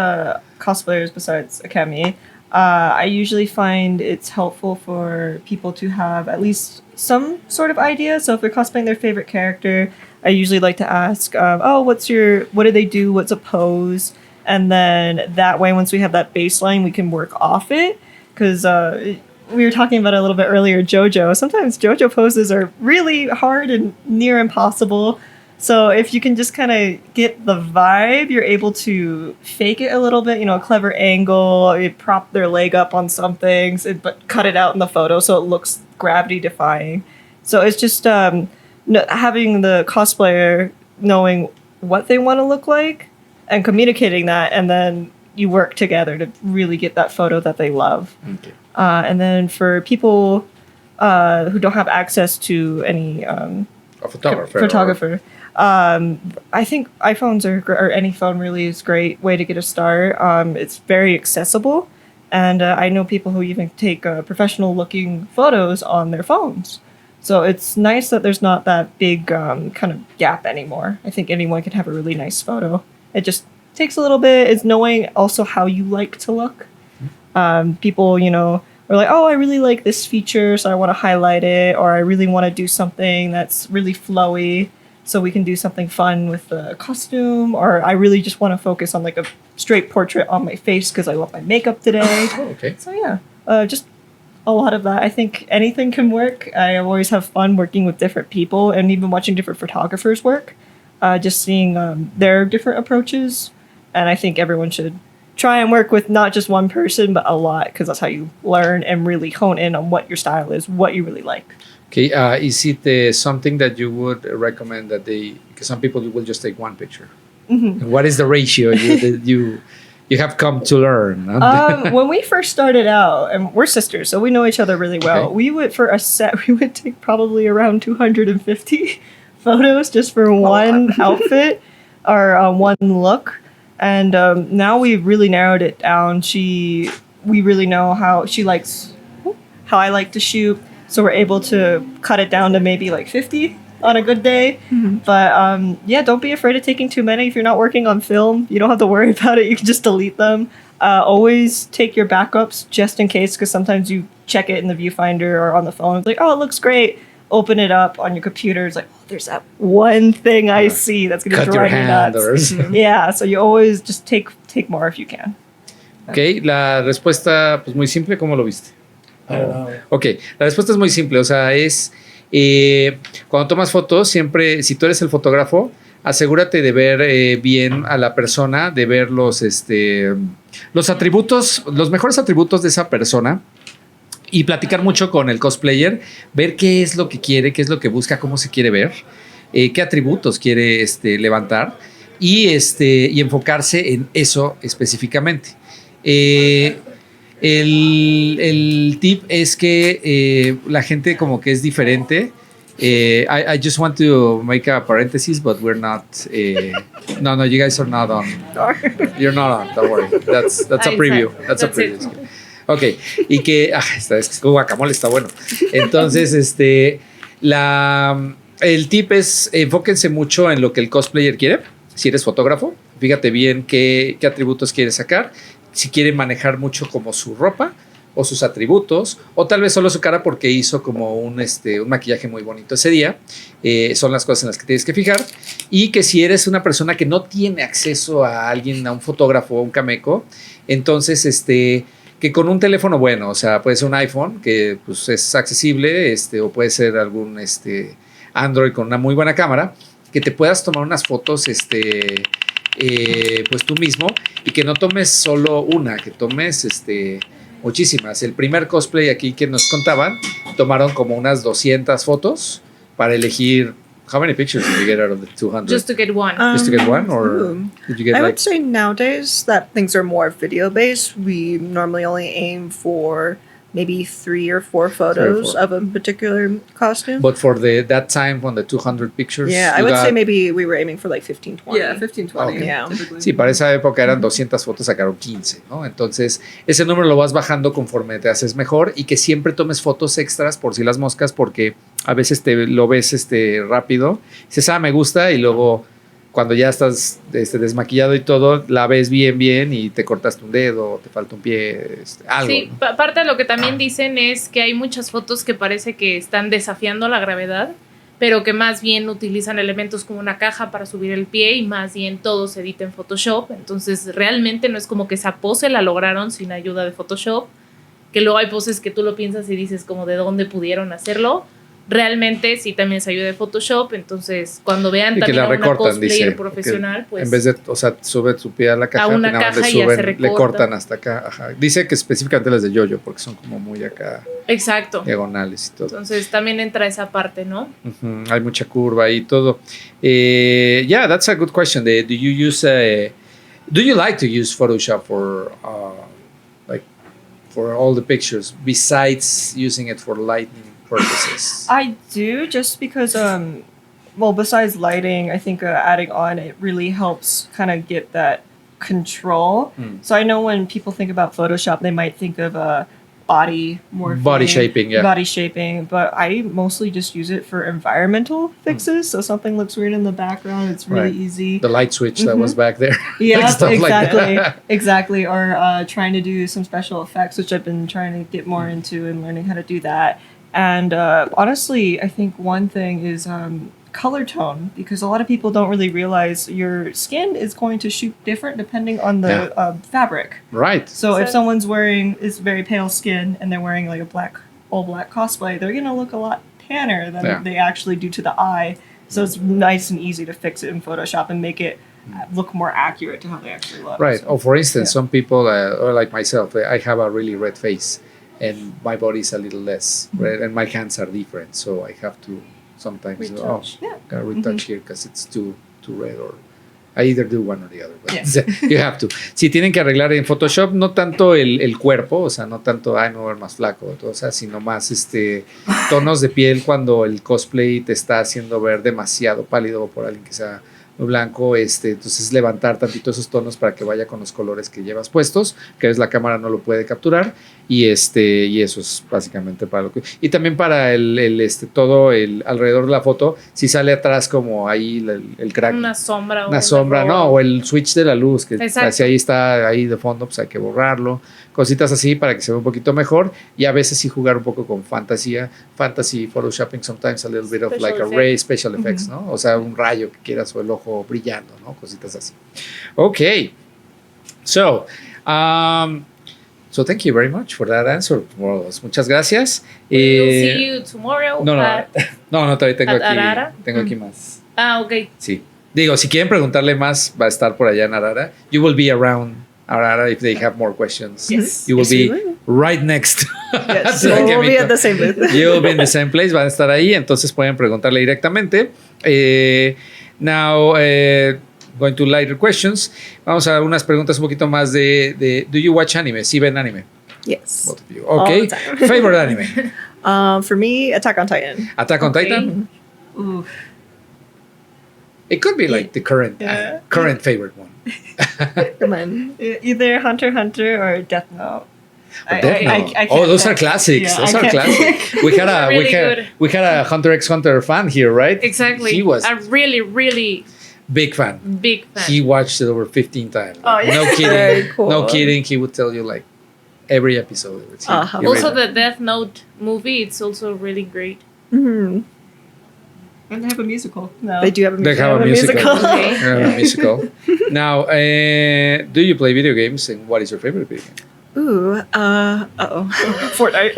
cosplayers besides Akemi, I usually find it's helpful for people to have at least some sort of idea. So if they're cosplaying their favorite character, I usually like to ask, what do they do? What's a pose? And then that way, once we have that baseline, we can work off it. Because we were talking about it a little bit earlier, JoJo. Sometimes JoJo poses are really hard and near impossible. So if you can just kind of get the vibe, you're able to fake it a little bit, a clever angle, you prop their leg up on something, but cut it out in the photo so it looks gravity defying. So it's just having the cosplayer knowing what they want to look like and communicating that, and then you work together to really get that photo that they love. Okay. And then for people who don't have access to any A photographer. I think iPhones or any phone really is a great way to get a start. It's very accessible, and I know people who even take professional looking photos on their phones. So it's nice that there's not that big kind of gap anymore. I think anyone can have a really nice photo. It just takes a little bit. It's knowing also how you like to look. People, are like, oh, I really like this feature, so I want to highlight it, or I really want to do something that's really flowy, so we can do something fun with the costume, or I really just want to focus on like a straight portrait on my face because I love my makeup today. Okay. So yeah, just a lot of that. I think anything can work. I always have fun working with different people and even watching different photographers work, just seeing their different approaches. And I think everyone should try and work with not just one person, but a lot, because that's how you learn and really hone in on what your style is, what you really like. Okay, is it something that you would recommend that because some people will just take one picture? Mm-hmm. And what is the ratio that you have come to learn? When we first started out, and we're sisters, so we know each other really well. Okay. We would, for a set, we would take probably around 250 photos just for one outfit or one look. And now we've really narrowed it down. We really know how she likes, how I like to shoot. So we're able to cut it down to maybe like 50 on a good day. Mm-hmm. But yeah, don't be afraid of taking too many. If you're not working on film, you don't have to worry about it. You can just delete them. Always take your backups just in case, because sometimes you check it in the viewfinder or on the phone. It's like, oh, it looks great. Open it up on your computer. It's like, oh, there's that one thing I see that's going to Cut your drive me hand nuts. or Yeah, so you always just take more if you can. Ok, la respuesta, pues muy simple, ¿cómo lo viste? Ok, la respuesta es muy simple, o sea, es cuando tomas fotos, siempre, si tú eres el fotógrafo, asegúrate de ver bien a la persona, de ver los atributos, los mejores atributos de esa persona y platicar mucho con el cosplayer, ver qué es lo que quiere, qué es lo que busca, cómo se quiere ver, qué atributos quiere levantar y enfocarse en eso específicamente. El tip es que la gente como que es diferente. I just want to make a parenthesis, but we're not. No, you guys are not on. You're not on. Don't worry. That's a preview. That's a preview. Ok, y que guacamole está bueno. Entonces, el tip es enfóquense mucho en lo que el cosplayer quiere. Si eres fotógrafo, fíjate bien qué atributos quiere sacar. Si quiere manejar mucho como su ropa o sus atributos, o tal vez solo su cara porque hizo como un maquillaje muy bonito ese día. Son las cosas en las que tienes que fijar. Y que si eres una persona que no tiene acceso a alguien, a un fotógrafo o un cameco, entonces que con un teléfono bueno, o sea, puede ser un iPhone que pues, es accesible, o puede ser algún Android con una muy buena cámara, que te puedas tomar unas fotos pues tú mismo, y que no tomes solo una, que tomes muchísimas. El primer cosplay aquí que nos contaban, tomaron como unas 200 fotos para elegir. How many pictures did you get out of the 200? Just to get one. Just to get one, or did you get I like? would say nowadays that things are more video based. We normally only aim for maybe 3 or 4 photos of a particular costume. But for that time on the 200 pictures, Yeah, I would say maybe we were aiming for like 15, 20. Yeah, 15, 20. Okay. Yeah. Sí, para esa época eran 200 fotos, sacaron 15, ¿no? Entonces, ese número lo vas bajando conforme te haces mejor, y que siempre tomes fotos extras por si las moscas, porque a veces lo ves rápido, dices, me gusta, y luego cuando ya estás desmaquillado y todo, la ves bien y te cortaste un dedo, te falta un pie, algo. Sí, ¿no? parte de lo que también dicen es que hay muchas fotos que parece que están desafiando la gravedad, pero que más bien utilizan elementos como una caja para subir el pie, y más bien todo se edita en Photoshop. Entonces realmente no es como que esa pose la lograron sin ayuda de Photoshop, que luego hay poses que tú lo piensas y dices como de dónde pudieron hacerlo. Realmente sí también se ayuda de Photoshop. Entonces cuando vean y también que la a una recortan, cosplayer dice, profesional, pues en vez de, o sea, sube su pie a la caja, a una nada más caja y ya se le recorta. cortan hasta acá. Ajá. Dice que específicamente las de yo-yo, porque son como muy acá exacto. diagonales y todo. Entonces también entra esa parte, ¿no? Hay mucha curva y todo. Yeah, that's a good question. Do you like to use Photoshop for all the pictures besides using it for lighting purposes? I do, just because besides lighting, I think adding on it really helps kind of get that control. So I know when people think about Photoshop, they might think of body shaping, but I mostly just use it for environmental fixes. So something looks weird in the background, it's really easy. The light switch that was back there. Yeah, Stuff exactly. Like Exactly. Or trying to do some special effects, which I've been trying to get more into and learning how to do that. And honestly, I think one thing is color tone, because a lot of people don't really realize your skin is going to shoot different depending on the fabric. Right. So if someone's wearing is very pale skin and they're wearing like a all black cosplay, they're gonna look a lot tanner than they actually do to the eye. So it's nice and easy to fix it in Photoshop and make it look more accurate to how they actually look. Right. So, Or for instance, yeah. some people, or like myself, I have a really red face, and my body is a little less red, and my hands are different, so I have to sometimes Retouch. gotta retouch here because it's too red, or I either do one or the other. But Yeah. you have to. Si tienen que arreglar en Photoshop, no tanto el cuerpo, o sea, no tanto, me voy a ver más flaco, o sea, sino más tonos de piel cuando el cosplay te está haciendo ver demasiado pálido por alguien que sea muy blanco, entonces levantar tantito esos tonos para que vaya con los colores que llevas puestos, que a veces la cámara no lo puede capturar, y eso es básicamente para lo que... Y también para todo el alrededor de la foto, si sale atrás como ahí el crack. Una sombra. Una sombra, no, o el switch de la luz, que Exacto. si ahí está ahí de fondo, pues hay que borrarlo. Cositas así para que se vea un poquito mejor, y a veces sí jugar un poco con fantasy photoshopping, sometimes a little bit of like a ray, special effects, ¿no? O sea, un rayo que quieras o el ojo brillando, ¿no? Cositas así. Okay. So thank you very much for that answer, Moros. Muchas gracias. We'll see you tomorrow. No, todavía tengo at aquí, Ara Ara. tengo aquí más. Ok. Sí. Digo, si quieren preguntarle más, va a estar por allá en Ara Ara. You will be around Ara Ara if they have more questions. Yes. You will Yes, we be will. right next. Yes, to so we'll be Akemikun. at the same booth. You will be in the same place, van a estar ahí, entonces pueden preguntarle directamente. Now, going to lighter questions. Vamos a unas preguntas un poquito más de do you watch anime? ¿Sí ven anime? Yes. Both of you. All Okay. the time. Favorite anime? For me, Attack on Titan. Attack on Okay. Titan? Ooh. It could be like the current Yeah. current favorite one. Come on. Either Hunter x Hunter or Death Note. But Death Note. I can't Oh, those are pick. classics. Yeah, Those I are can't classics. pick. We had a Really good. we had a Hunter x Hunter fan here, right? Exactly. He was a really, really big fan. big fan. He watched it over 15 times. Oh, yeah. No kidding. Very cool. No kidding. He would tell you like every episode. Uh-huh. He Also, read it. the Death Note movie, it's also really great. Hmm. And they have a musical. No. They do have a, They have a musical. Okay. They have a musical. Now, do you play video games, and what is your favorite video game? Ooh, Fortnite.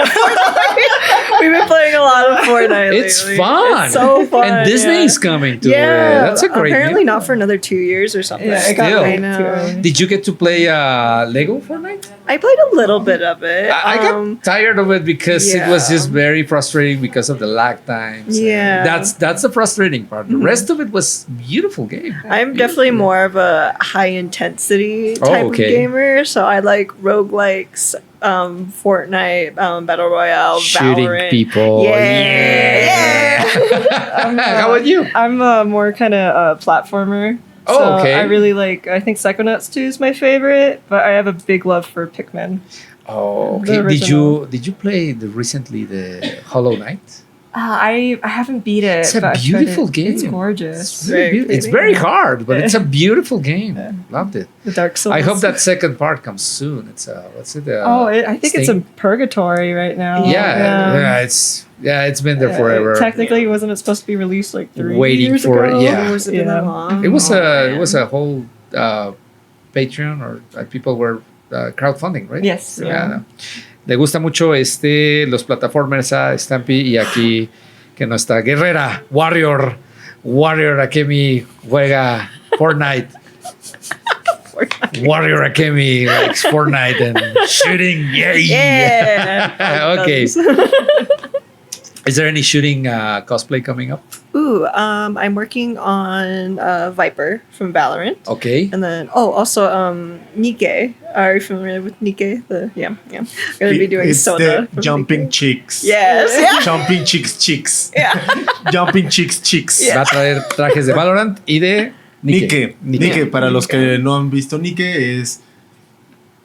We've been playing a lot of Fortnite It's lately. fun. It's so fun. And Disney's coming to it. That's a great apparently game. not for another 2 years or something. Yeah, it got Still. way I know. too early. Did you get to play Lego Fortnite? I played a little bit of it. I got tired of it because it was yeah. just very frustrating because of the lag times. Yeah. That's the frustrating part. The rest of it was beautiful game. I'm definitely more of a high intensity type okay. of gamer, so I like roguelikes, Fortnite, Battle Royale, Shooting Valorant. people. Yeah. How about you? I'm a more kind of platformer. Oh, so okay. I really like. I think Psychonauts 2 is my favorite, but I have a big love for Pikmin. Oh, The okay. original. Did you play recently the Hollow Knight? I haven't beat it. It's a but I've tried beautiful it. game. It's gorgeous. It's very hard, but it's a beautiful game. Loved it. The Dark Souls. I hope that second part comes soon. It's what's it? I think it's Sting? in purgatory right now. It's been there forever. Technically, wasn't it supposed to be released like 3 Waiting years for ago? it, yeah. Was it been that long? It was a whole Patreon or people were crowdfunding, right? Yes. Yeah. No. Le gusta mucho los plataformers a Stampy, y aquí que nuestra guerrera Warrior Akemi juega Fortnite. Warrior Akemi likes Fortnite and shooting. Yay! Yeah. Okay. Is there any shooting cosplay coming up? Ooh, I'm working on Viper from Valorant. Okay. And then, also, Nikke. Are you familiar with Nikke? I'm gonna be doing It's Soda. the from jumping Nikke. chicks. Yes. Jumping chicks. Yeah. Jumping chicks. Yeah. Va a traer trajes de Valorant y de Nikke, para los que no han visto Nikke, es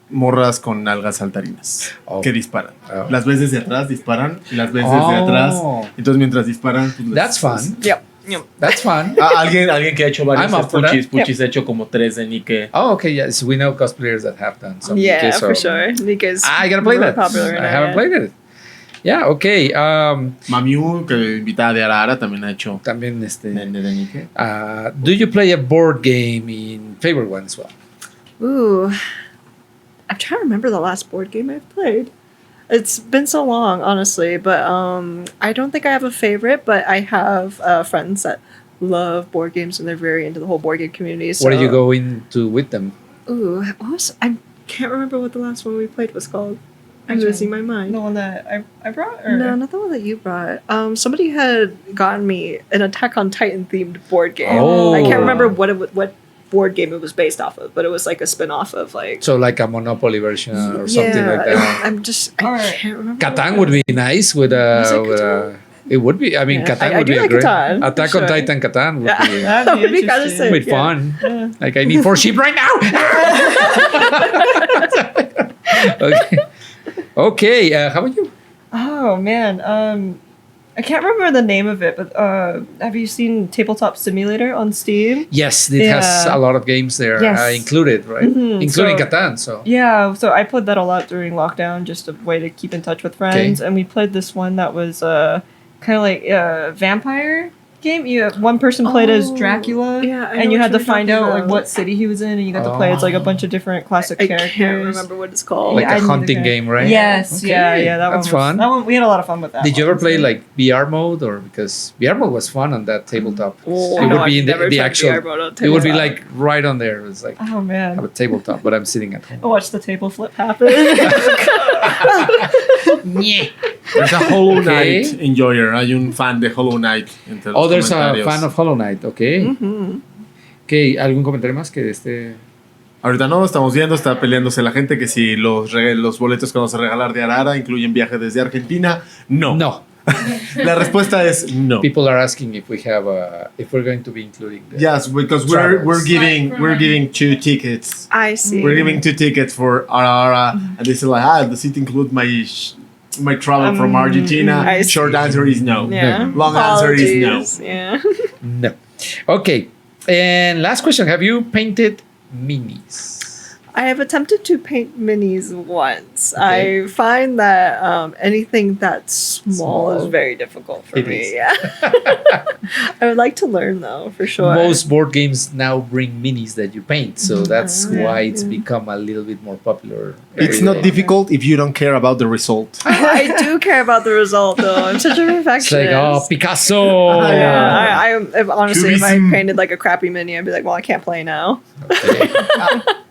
morras con nalgas saltarinas que disparan. Oh. Las ves desde atrás, disparan, y las ves desde atrás. Entonces, mientras disparan, pues, That's fun. Yep. That's fun. Alguien que ha hecho varios I'm up for that. Puchis ha hecho como 3 de Nikke. Oh, okay. Yes, we know cosplayers that have done some. Yeah, Nikke, so for sure. Nikke's I gotta play really that. popular right I now, haven't yeah. played it. Yeah. Okay. Mamiu, que invitada de Ara Ara, también ha hecho También de Nikke. do you play a board game in favorite one as well? Ooh. I'm trying to remember the last board game I've played. It's been so long, honestly, but I don't think I have a favorite, but I have friends that love board games and they're very into the whole board game community. So. What are you going to with them? Ooh, I can't remember what the last one we played was called. I'm losing my mind. The one that I brought? Or? No, not the one that you brought. Somebody had gotten me an Attack on Titan themed board game. Oh. I can't remember what board game it was based off of, but it was like a spin-off of like... So like a Monopoly version or something like that. I can't remember. Catan would be nice with a... It would be. I mean, Yeah. Catan I would do be like a great... Catan, Attack for on sure. Titan Catan would Yeah. be... That would be kind of sick. Would be fun. Yeah. Like I need 4 sheep right now. Okay. How about you? Oh man, I can't remember the name of it, but have you seen Tabletop Simulator on Steam? Yes, it has Yeah. a lot of games there Yes. included, right? Mhm, Including so- Catan. So Yeah, so I played that a lot during lockdown, just a way to keep in touch with friends. And we played this one that was kind of like a vampire game. One person played as Dracula, Yeah, I know and you what had to you're find talking out like about. what city he was in, and you got to play as like a bunch of different classic I characters. can't remember what it's called. like Yeah, I a knew hunting the guy. game, right? Yes, Okay, yeah, that that's one was fun. That one we had a lot of fun with that. Did you ever one. play like VR mode, or because VR mode was fun on that tabletop? Oh, it no, would be I've in never the tried actual. VR mode on It would be tabletop. like right on there. It was like Oh have man, a tabletop, but I'm sitting at home. I watched the table flip happen. There's a Hollow Okay. Knight enjoyer. Hay un fan de Hollow Knight entre los Oh, there's a comentarios. fan of Hollow Knight. Okay. Mhm. Okay. ¿Algún comentario más que Ahorita no, estamos viendo, está peleándose la gente que si los boletos que vamos a regalar de Ara Ara incluyen viaje desde Argentina. No. No. La respuesta es no. People are asking if we have if we're going to be including. Yes, because Travels. we're giving 2 tickets. I see. We're giving 2 tickets for Ara Ara, and they say like, does it include my travel from Argentina? I see. Short answer is no. Yeah. Long answer is no. Apologies. Yeah. No. Okay. And last question: have you painted minis? I have attempted to paint minis once. Okay. I find that anything that's small is Small. very difficult for It me. is. Yeah. I would like to learn though, for sure. Most board games now bring minis that you paint, so that's Yeah. why it's Yeah. become a little bit more popular. It's not difficult if you don't care about the result. I do care about the result though. I'm such a It's perfectionist. like, oh, Picasso. Yeah, honestly, if I Cubism. painted like a crappy mini, I'd be like, well, I can't play now. Okay.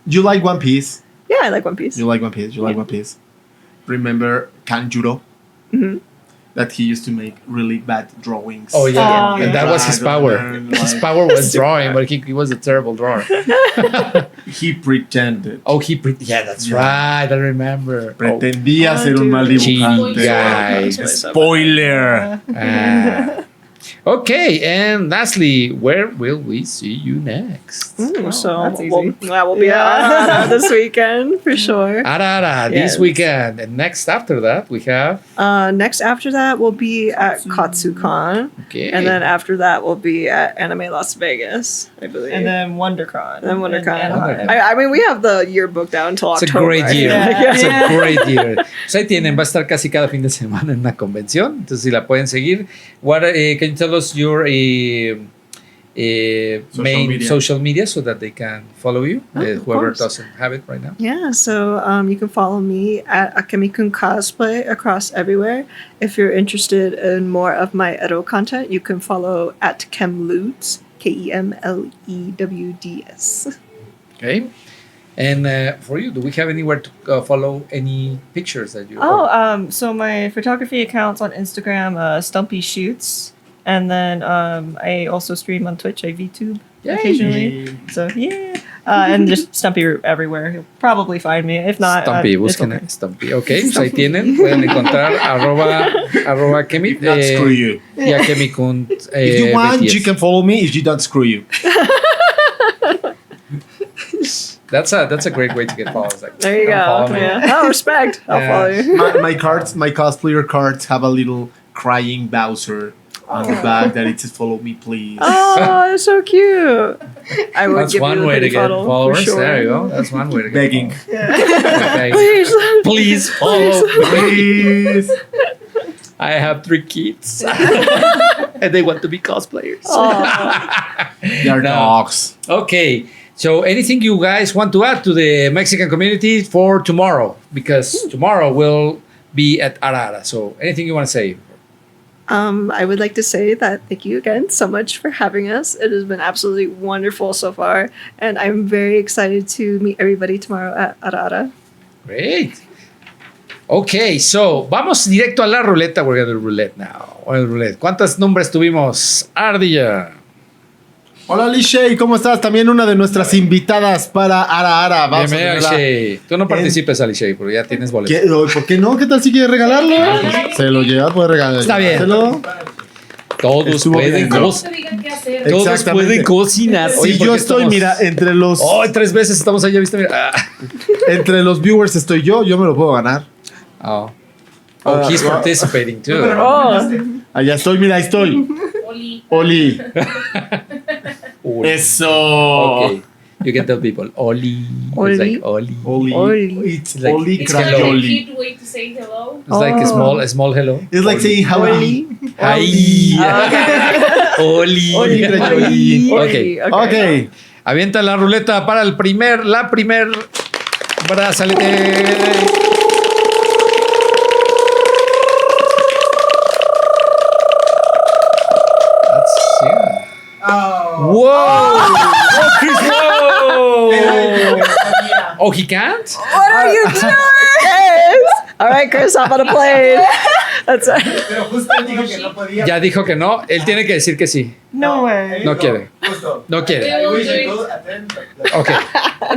You like One Piece? Yeah, I like One Piece. You like One Piece? You like One Piece? Remember Kanjuro? Mhm. That he used to make really bad drawings. Oh yeah, Oh, and yeah. that was his power. Dragon, His like- power was drawing, but he was a terrible drawer. He pretended. Oh, yeah, that's Yeah. right. I remember. Pretendía Oh, ser un mal dude. dibujante. Guy. Spoiler. Okay, and lastly, where will we see you next? Ooh, so that's easy. that will be this weekend for sure. Ara Ara, this Yes. weekend. And next after that, we have. Next after that will be at KatsuCon, Okay. and then after that will be at Anime Las Vegas, I believe. and then WonderCon. And then WonderCon. in Anaheim. I mean, we have the year booked out until It's a October. great year. Yeah. It's a great year. Pues ahí tienen, va a estar casi cada fin de semana en una convención. Entonces, si la pueden seguir. What can you tell us your main media. social media so that they can follow you? Oh, of Whoever course. doesn't have it right now. Yeah, so you can follow me at Akemikun Cosplay across everywhere. If you're interested in more of my Edo content, you can follow at Kemlewds, KEMLEWDS. Okay. And for you, do we have anywhere to follow any pictures that you? So my photography account's on Instagram, Stumpy Shoots, and then I also stream on Twitch, I VTube Yay. occasionally. So yeah, and just Stumpyroot everywhere. You'll probably find me. If not, Stumpy, it's busquen okay. a Stumpy. Ok, pues ahí tienen. Pueden encontrar arroba Kemi. Not screw you. Y a Akemikun. If you want, BTS. you can follow me. If you don't, screw you. That's a great way to get followers. Like, There you come go. follow me. Yeah. Oh, respect. I'll Yeah. follow you. My cards, my cosplayer cards have a little crying Bowser on the back that it says "Follow me, please." Oh, that's so cute. I would That's give one you a way to pretty get photo, for followers. sure. There you go. That's one way to get Begging, followers. Please. Please follow. please. I have 3 kids. And they want to be cosplayers. Aw. They are No. dogs. Okay. So anything you guys want to add to the Mexican community for tomorrow? Because tomorrow will be at Ara Ara. So anything you want to say? I would like to say that thank you again so much for having us. It has been absolutely wonderful so far, and I'm very excited to meet everybody tomorrow at Ara Ara. Great. Ok, so vamos directo a la ruleta. We're gonna do roulette now. Roulette. ¿Cuántos nombres tuvimos? Ardilla. Hola, Alicia, ¿cómo estás? También una de nuestras invitadas para Ara Ara. Vamos Bienvenida, a tenerla. Alicia. Tú no participes, Alicia, porque ya tienes boleto. ¿Por qué no? ¿Qué tal si quiere regalarlo? Se lo lleva, puede regalarlo. Está bien. Todos Estuvo pueden bien. No cocinar. te digan qué hacer. Todos Exactamente. pueden cocinar. Si Oye, ¿por yo qué estoy, estamos- mira, entre los Oh, 3 veces estamos allá, ¿viste? Mira. entre los viewers estoy yo me lo puedo ganar. Oh, he's participating too. Pero no comentaste. Allá estoy, mira, ahí estoy. Oli. Oli. Oli. Eso. Okay. You can tell people Oli. Oli. It's like Oli. Oli. Oli. It's It's like- Oli It's kind of a Crayoli. cute way to say hello. It's like a small hello. It's like saying Oli. Hi. Oli. Oli Crayoli. Ok. Ok. Avienta la ruleta para la primer brazalete. That's, yeah. Oh. Whoa! Oh, Chris, whoa! Sabía. Oh, he can't? What are you doing? Chris! All right, Chris, hop on a plane. That's it. Pero justo él dijo que no podía. Ya dijo que no. Él tiene que decir que sí. No way. No quiere. Justo. No quiere. I wish I could attend, but- Ok.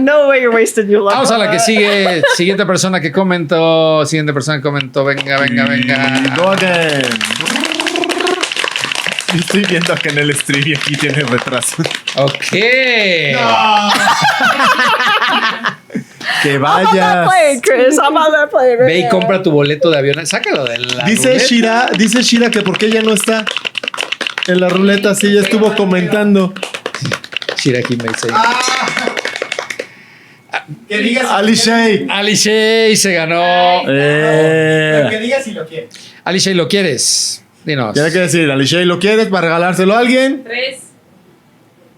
No way you're wasting your life. Vamos a la que sigue. Siguiente persona que comentó. Venga, venga, venga. Go again. Estoy viendo que en el stream y aquí tiene retraso. Ok. Que Hop on that vayas. plane, Chris. Hop on that plane. Right Ve y now. compra tu boleto de avión. Sácalo de la Dice ruleta. Shira que por qué ella no está en la ruleta, sí, ella estuvo comentando. Shiraki may say. Que digas si Ali lo quieres. Shay. Ali Shay se ganó. Pero que digas si lo quieres. Ali Shay, ¿lo quieres? Dinos. Tiene que decir, Ali Shay, ¿lo quieres para regalárselo a alguien? 3,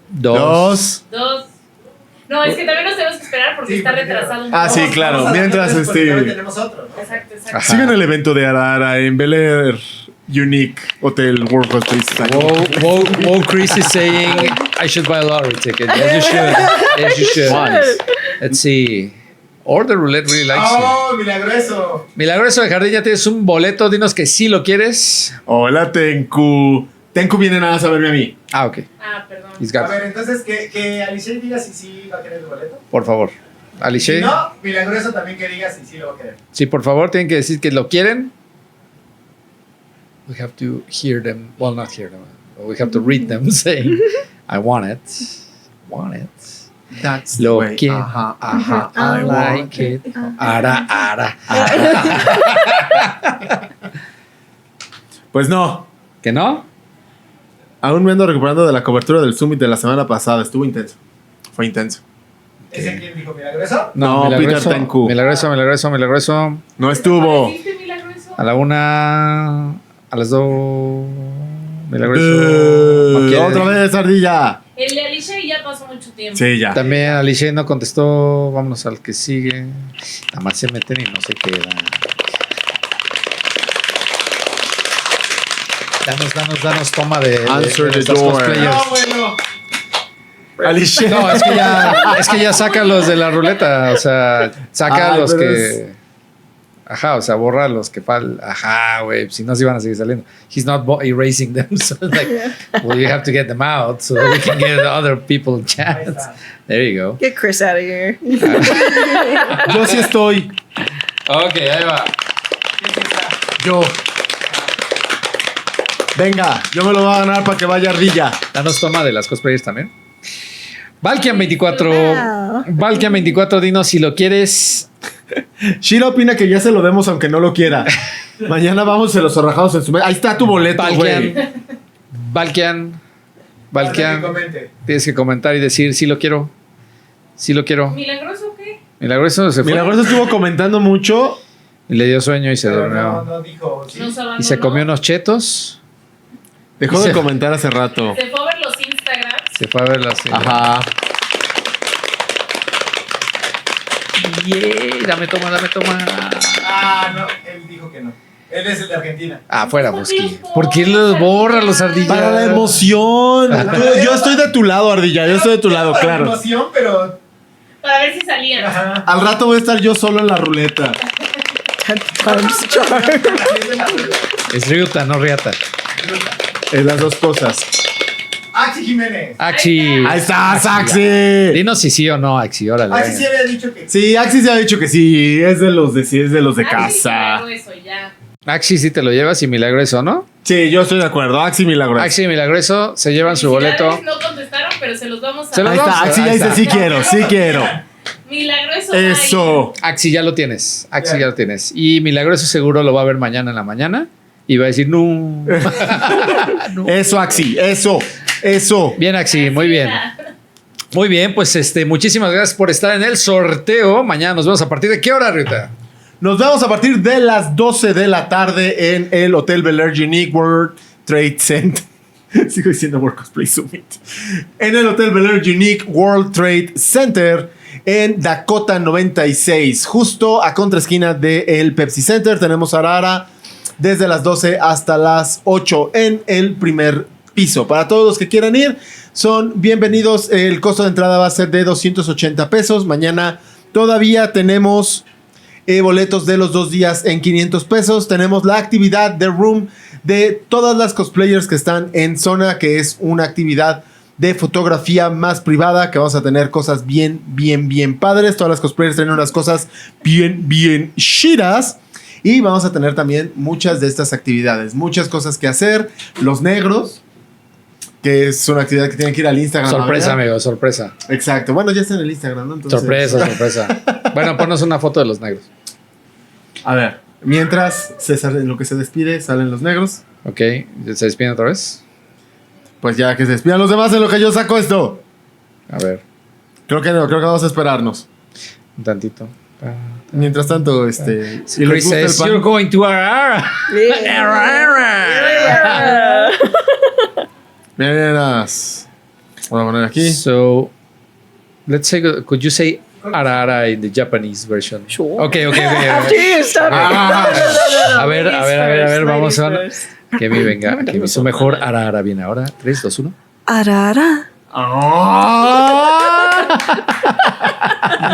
2. 2. No, es que también nos tenemos que esperar porque Sí, está porque- retrasado un Ah, poco. sí, claro. Vamos a Mientras, dejarlo porque también este- tenemos otro, ¿no? Exacto, exacto. Ajá. Sigan el evento de Ara Ara en Bel Air Unique Hotel World of Space. Whoa, Chris is saying I should buy a lottery ticket. Yes, you should. Yes, you should. Let's see. Or the roulette really likes you. Oh, milagroso. Milagroso de Jardín, ya tienes un boleto. Dinos que sí lo quieres. Hola, Tenku. Tenku viene nada más a verme a mí. Ah, ok. Ah, perdón. He's A got it. ver, entonces que Alicia diga si sí va a querer el boleto. Por favor. Ali Si Shay. no, milagroso también que diga si sí lo va a querer. Sí, por favor, tienen que decir que lo quieren. We have to hear them. Well, not hear them. We have to read them saying, I want it. Want it. That's Lo quiero. Ajá. I like it. Ara, ara. Pues no. ¿Que no? Aún me ando recuperando de la cobertura del Summit de la semana pasada. Estuvo intenso. Fue intenso. ¿Ese quién dijo milagroso? No, milagroso, Peter Tenku. milagroso. No estuvo. ¿Hiciste milagroso? A la 1, a las 2. Milagroso. No quiere. Otra vez, ardilla. El de Alicia ya pasó mucho tiempo. Sí, ya. También Alicia no contestó. Vámonos al que sigue. Nada más se meten y no se quedan. Danos toma de Answer the nuestros door. cosplayers. No, bueno. Alicia. No, es que ya saca los de la ruleta. O sea, saca Ay, los pero que. Ajá, o sea, borra los que faltan. Ajá, güey. Si no, se iban a seguir saliendo. He's not erasing them. So it's like, well, you have to get them out so we can get other people Ahí chance. está. There you go. Get Chris out of here. Yo sí estoy. Ok, ahí va. ¿Quién sí está? Yo. Venga, yo me lo voy a ganar para que vaya ardilla. Danos toma de las cosplayers también. Valkian24. Wow. Valkian24, dinos si lo quieres. Shira opina que ya se lo demos aunque no lo quiera. Mañana vamos a los zorrajados en su mesa. Ahí está tu boleto, güey. Valkian. Para que Valkian. comente. Tienes que comentar y decir si lo quiero. Si lo quiero. ¿Milagroso o qué? Milagroso se fue. Milagroso estuvo comentando mucho. Y le dio sueño y se Pero durmió. no dijo. Sí. Nos abandonó. Y se comió unos chetos. Dejó Y de se- comentar hace rato. Se fue a ver los Instagrams. Se fue a ver las. Ajá. Yeah, dame toma. Ah, no. Él dijo que no. Él es el de Argentina. Afuera, Bosqui. ¿Por qué los borra los ardillas? Para la emoción. Yo estoy de tu lado, Ardilla. Yo estoy de tu lado, Para la claro. emoción, pero... Para ver si salían. Ajá. Al rato voy a estar yo solo en la ruleta. Es Ryuta, no Riata. Es las dos cosas. Axi Jiménez. Axi. Ahí está, Axi. Dinos si sí o no, Axi. Órale. Axi sí había dicho que... Sí, Axi se ha dicho que sí. Es de los de casa. Eso, ya. Axi sí te lo llevas y Milagroso, ¿no? Sí, yo estoy de acuerdo. Axi Milagroso. Axi y Milagroso se llevan su boleto. No contestaron, pero se los vamos a Se los Ahí vamos está, a- Axi ya ahí dice está. sí quiero, sí quiero. Milagroso. Eso. Axi ya lo tienes. Axi ya lo tienes. Y Milagroso seguro lo va a ver mañana en la mañana y va a decir, no. Eso, Axi, eso. Bien, Axi, muy bien. Muy bien, pues muchísimas gracias por estar en el sorteo. Mañana nos vemos a partir de ¿qué hora, Ryuta? Nos vemos a partir de las 12 de la tarde en el Hotel Bel Air Unique World Trade Center. Sigo diciendo World Cosplay Summit. En el Hotel Bel Air Unique World Trade Center en Dakota 96, justo a contraesquina del Pepsi Center. Tenemos Ara Ara desde las 12 hasta las 8 en el primer piso. Para todos los que quieran ir, son bienvenidos. El costo de entrada va a ser de 280 pesos. Mañana todavía tenemos boletos de los 2 días en 500 pesos. Tenemos la actividad de Room de todas las cosplayers que están en zona, que es una actividad de fotografía más privada, que vamos a tener cosas bien padres. Todas las cosplayers tienen unas cosas bien chidas. Y vamos a tener también muchas de estas actividades, muchas cosas que hacer. Los negros, que es una actividad que tienen que ir al Instagram. Sorpresa, ¿verdad? amigo, sorpresa. Exacto. Bueno, ya está en el Instagram, ¿no? Entonces, Sorpresa. Bueno, ponnos una foto de los negros. A ver, mientras César en lo que se despide, salen los negros. Ok, ¿se despiden otra vez? Pues ya que se despidan los demás en lo que yo saco esto. A ver, Creo que no, creo que vamos a esperarnos. un tantito. Mientras tanto, si les Chris gusta el says, pan- you're going to Ara Ara. Yeah. Bien, vamos a poner aquí. So, let's say, could you say Ara Ara in the Japanese version? Sure. Okay. After you, stop it. Ah. A ver, vamos a Ladies first. que me venga, que me su mejor Ara Ara bien ahora. 3, 2, 1. Ara Ara.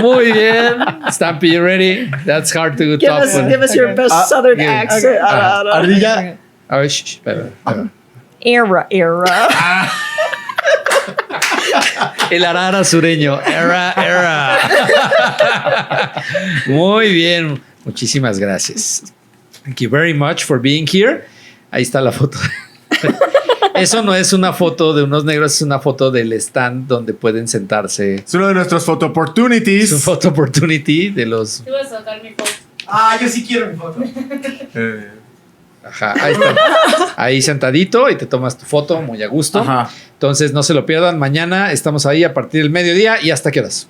Muy bien. Stampy, you ready? That's hard to Give top us, one. give us your best southern okay. accent. Ara Ara. Ardilla. A ver, espera. Era. El Ara Ara sureño. Era. Muy bien. Muchísimas gracias. Thank you very much for being here. Ahí está la foto. Eso no es una foto de unos negros, es una foto del stand donde pueden sentarse. Es uno de nuestros photo opportunities. Es un photo opportunity de los... Tú vas a sacar mi foto. Ah, yo sí quiero mi foto. Ajá, ahí está. Ahí sentadito y te tomas tu foto muy a gusto. Ajá. Entonces no se lo pierdan. Mañana estamos ahí a partir del mediodía. ¿Y hasta qué horas?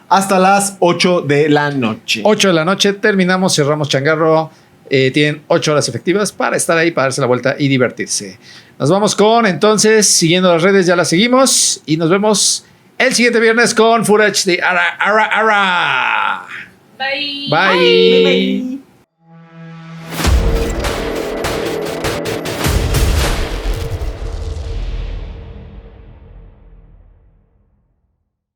Hasta las 8 de la noche. 8 de la noche terminamos, cerramos changarro. Tienen 8 horas efectivas para estar ahí, para darse la vuelta y divertirse. Nos vamos con, entonces, siguiendo las redes, ya las seguimos. Y nos vemos el siguiente viernes con footage de Ara Ara Ara. Bye. Bye.